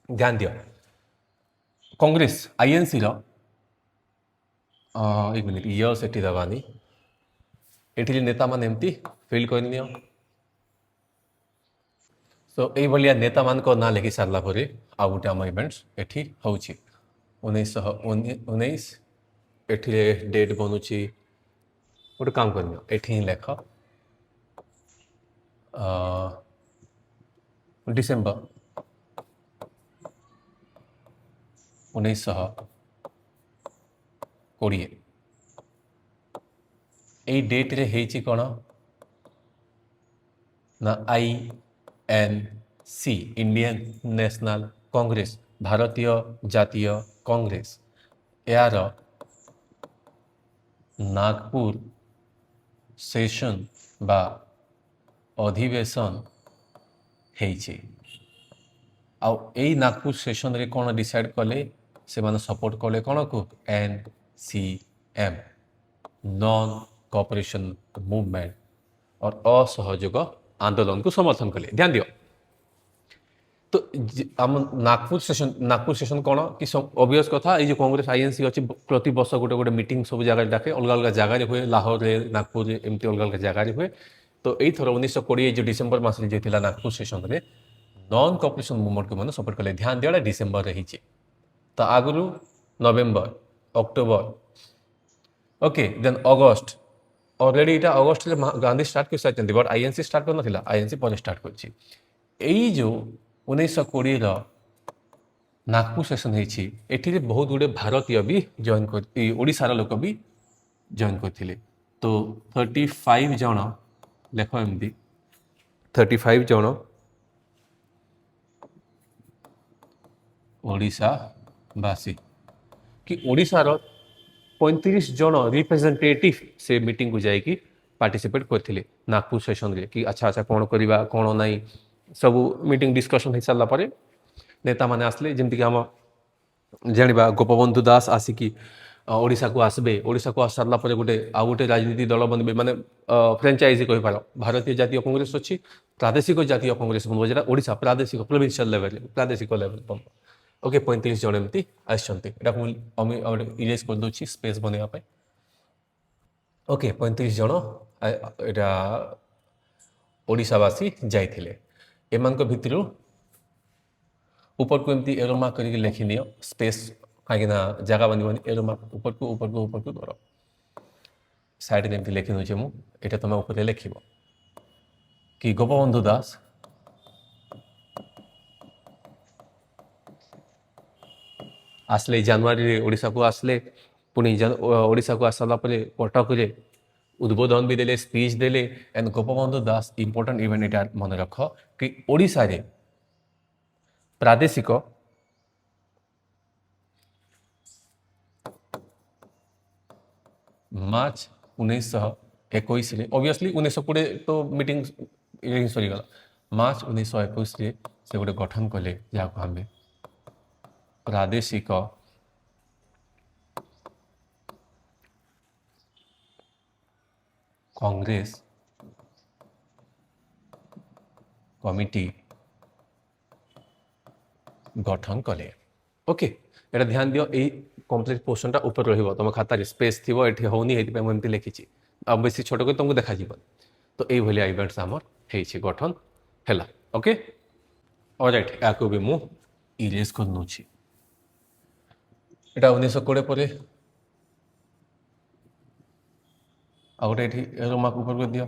ध्यान दियो कांग्रेस आईएनसी एक मिनिट इयर्स एटी दबानी एठी नेता मान एमती फिल कर नियो सो ये नेता मान ना लिखि सारा पर आउ गोटे आम इवेंट्स एठी होची 1919 एठी डेट बनूची गोटे काम करनियो एठी ही लेख डिसेम्बर 1920 यही डेट रे हेची कौन ना INC इंडियन नेशनल कांग्रेस भारतीय जातीय कांग्रेस यार नागपुर सेशन बा अधिवेशन हेची आउ यही नागपुर सेशन रे कौन डिसाइड कले से माने सपोर्ट कले कौन को NCM नॉन कोऑपरेशन मूवमेंट और असहयोग आंदोलन को समर्थन कले ध्यान दियो तो आम नागपुर सेशन कौन कि ऑब्वियस कथा ये जो कांग्रेस आईएनसी अच्छी प्रति वर्ष गोटे गोटे मीटिंग सब जगह डाके अलग अलग जगह हुए लाहौर नागपुर एमती अलग अलग जगह हुए तो यही थर 1920 जो डिसेम्बर मस जो नागपुर सेशन में नॉन कोऑपरेशन मूवमेंट को मैंने सपोर्ट कले ध्यान दिया डिसेम्बर रही तो आगु November October okay then August already इटा अगस्ट गांधी स्टार्ट कर सारी बट आईएनसी स्टार्ट कर ना आईएनसी पर स्टार्ट कर जो 1920 नागपुर सेशन होती बहुत गुड़े भारतीय भी जॉइन कर ओडिशार लोक भी जॉइन करते तो 35 जन लेख एमती 35 जन ओडिशावासी कि ओडिशार 35 जन रिप्रेजेंटेटिव से मीटिंग को जाइए पार्टिसिपेट करते नागपुर सेशन रे कि अच्छा अच्छा कौन करवा कौन ना सब मीटिंग डिस्कशन हो सारापर नेता मैंने आसले जमीक आम जाना गोपबंधु दास आसिकी ओडिशा को आसबे ओडिशा को आस सारा गोटे आउ गोटे राजनीति दल बनबे माने फ्रेंचाइज कहीपर भारतीय जातीय कांग्रेस अच्छी प्रादेशिक जातीय कांग्रेस बनब जो ओडिशा प्रादेशिक प्रोविंशियल लेवल प्रादेशिक लेवल बनब ओके 35 जन एमती आसमें इरेज कर दूसरी स्पेस बनवाई ओके 35 जन यहाँ ओडिशावासी जाइए एमान भितर ऊपर को एमती एरोमार्क करके लिखि नियो स्पेस कहीं जगह बन एरोमार्क ऊपर को कर साइड में एमती लिखि दूचे मुझे तुम ऊपर लिख कि गोपबंधु दास आसले जनवरी ओडिशा को आसले पुणी ओडिशा को आसला कटक रे उद्बोधन भी देले स्पीच देले and Gopabandhu Das important event इटा मन रख कि ओडिशा रे प्रादेशिक मार्च 1921 ऑब्वियसली 1920 तो मीटिंग सरीगला मार्च 1921 से गोटे गठन कले जहाँ आम प्रादेशिक कांग्रेस कमिटी गठन कले। ओके एटा ध्यान दियो ए कंप्लीट पोर्शनटा ऊपर रहिबो तुम खातार स्पेस थिबो एठी होनी हेति पे हम एमति लिखिछि अब बेसी छोट को तुमको देखा जीवन तो ये भलिया इवेंट्स आमर हेछि गठन हैला। ओके ऑलराइट याको भी मु इरेज कर नउछि एटा 1920 परे आ गोटे एठी एरो मार्क ऊपर कर दियो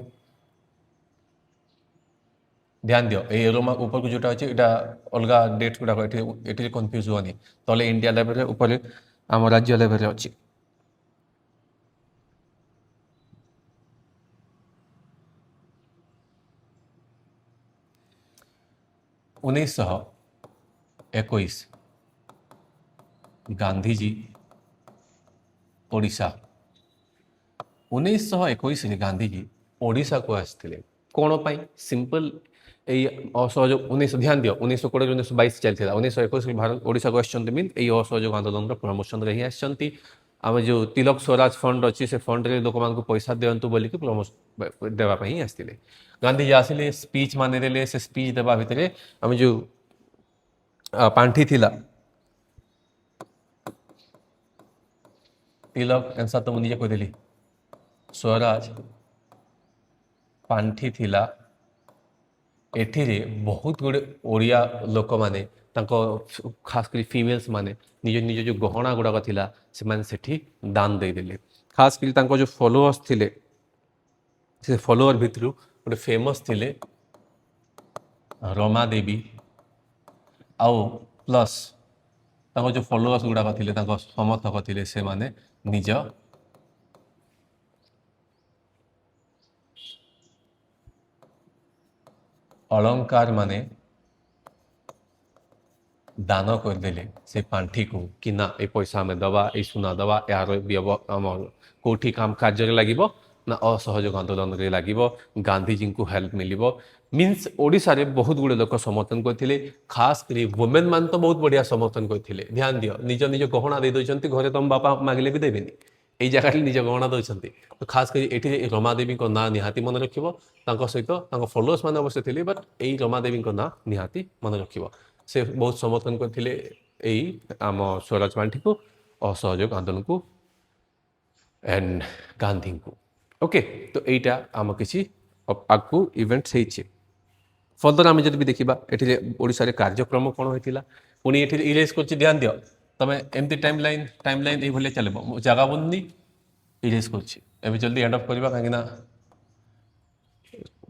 ध्यान दियो ए एरो मार्क ऊपर को जोटा अछि एटा अलगा डेट गुडा एठी एठी कंफ्यूज होनी तले इंडिया लेवल रे ऊपर आम राज्य लेवल रे अछि 1921 गांधीजी ओडिशा 1921 रे गांधीजी ओडिशा को आसथिले कोन पाई सिंपल এই असहयोग 19 ध्यान दियो 1920 1922 चलथिला 1921 भारत ओडिशा को आछंती मीन এই असहयोग आंदोलन रो प्रमोशन रे ही आछंती आम जो तिलक स्वराज फंड अच्छी से फंड रे लोक मान पैसा दियंतु बोली कि प्रमोशन देवा ही आसथिले गांधीजी आसिले स्पीच माने देले से स्पीच देवा भितरे आम जो पांठी थिला तिलक आंसर तो मुझे कह देली स्वराज पांठी थिला एठिरे बहुत गुड़े ओडिया लोक माने तांको खास कर फीमेल्स माने निज निज जो गहना गुड़ाक थिला से माने सेठी दान दे देले खास कर तांको जो फॉलोअर्स थिले से फॉलोअर भितरु गोटे फेमस थिले रमा देवी आउ प्लस तांको जो फॉलोअर्स गुड़ाक थिले तांको समर्थक थिले से माने निज अलंकार माने दान करदेले से पांठी को कि ना ये पैसा आम दवा ये सुना दवा यार कौटी काम कार्य लगे ना असहयोग आंदोलन रे लगे गांधीजी को हेल्प मिल मीन्स ओडिशा रे बहुत गुड़े लोक समर्थन करते खास कर वुमेन मान तो बहुत बढ़िया समर्थन करते ध्यान दियो निज निज गहना दे दौरान घरे तुम बापा मागिले भी देवेनि यही जगह निज गहना दौरान तो खास कर ये रमादेवी ना निहाती मन रख सहित फॉलोअर्स मैंने अवश्य थे बट यही रमादेवी ना निहाती मन रख से बहुत समर्थन करते आम स्वराज पांठी को असहयोग आंदोलन को एंड गांधी को। ओके तो यहीटा आम किसी आगू इवेंट्स फर्दर आम जब भी देखा ये ओडिशा रे कार्यक्रम कौन होता पुणी ये इरेज कर ध्यान दियो तमें एमती टाइम लाइन ये चलो जगह बुनी इरेज कर जल्दी एंड अफ करवा कहीं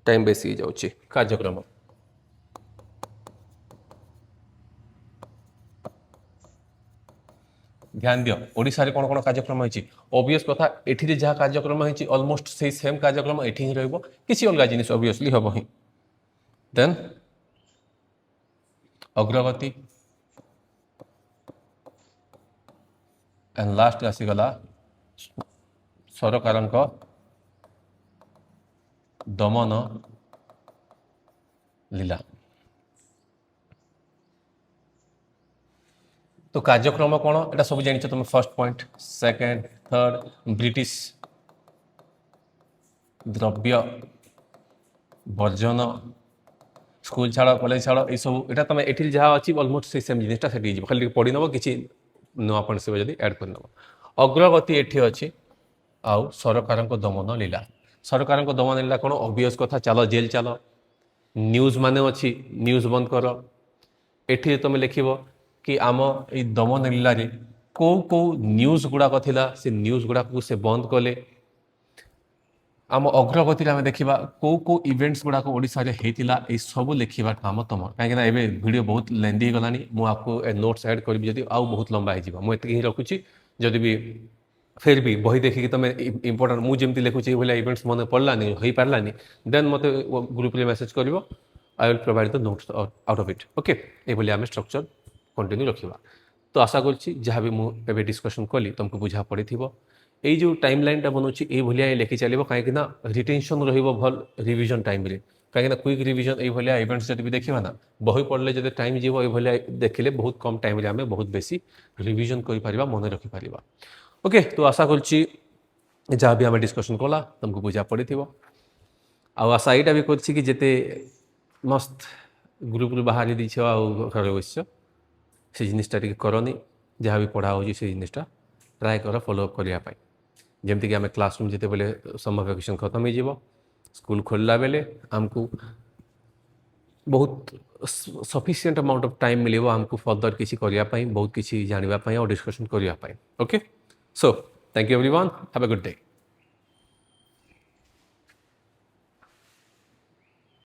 टाइम बेसी हो जाऊँ कार्यक्रम ध्यान दियो ओडिशा रे कौन कौन कार्यक्रम होती ओबियस कथा एठी जहाँ कार्यक्रम होती ऑलमोस्ट से सेम कार्यक्रम एठी ही रहिबो किसी अलग जिनिस ओबियसली हम ही देन अग्रगति एंड लास्ट आसीगला सरकार दमन लीला। तो कार्यक्रम कौन एटा सब जान तुम first point second third British द्रव्य वर्जन स्कूल छाड़ कॉलेज छाड़ ये सब एटा तुम एठी जहाँ अच्छी ऑलमोस्ट से सेम जिनिसटा सेठी खाली पढ़ी नब किसी नुआ पॉइंट जब ऐड कर नब अग्रगति एठी अच्छी आउ सरकार दमन लीला सरकार दमन लीला कौन ऑब्वियस कथा चलो जेल चलो न्यूज माने अच्छी न्यूज बंद कर एठी तुम लिखिबो कि आम ये दमन लीला रे कौ कौ न्यूज गुड़ाक थिला से न्यूज गुड़ाक से बंद कले आम अग्रगति आम देखा कौ कौ इवेंट्स गुड़ाक ओडिशा रे हेतिला ए सब लिखा काम तुम कहीं एबे वीडियो बहुत लेंदी गलानी मु आपको नोट्स ऐड करी जदि आउ बहुत लंबा हो मुझे ही रखुची जदि भी फिर भी बही देखिए तुम इंपोर्टाट मुझे लिखुची ये इवेंट्स मन पड़लानी हो पारानी देन मत ग्रुप रे मेसेज कर I will provide the notes out of it. Okay ये आम स्ट्रक्चर कंटिन्यू रखा तो आशा करुँच जहाँ भी मुझे डिस्कसन कली तुमको बुझा पड़ी यही जो टाइम लाइनटा बनाऊँगी ये लिखि चलो कहीं रिटेंशन रल रिविजन टाइम रे कहीं क्विक रिविजन ये इवेंट्स जब भी देखा ना बही पढ़ले जब टाइम जीव ये देखिले बहुत कम टाइम रे आम बहुत बेसी रिविजन कर मन रखिपर। ओके तो आशा करुँच जहाँ भी आम डिस्कसन कला तुमको बुझा पड़ी आशा यहाँ भी कर जिते मस्त ग्रुप रू बाहरी दीछ आ घर बस से जिनिसटा टिके करनी जहाँ भी पढ़ा होची से जिनिसटा ट्राए कर फॉलो अप करिया पाई जेमती कि आम क्लासरूम जिते बेले समर वैकेशन खत्म हो स्कूल खोलला बेले आमको बहुत सफिशिएंट अमाउंट ऑफ टाइम मिले आमको फर्दर किसी करिया पाई बहुत किसी जानिबा पाई और डिस्कशन करिया पाई okay so thank you everyone have a good day.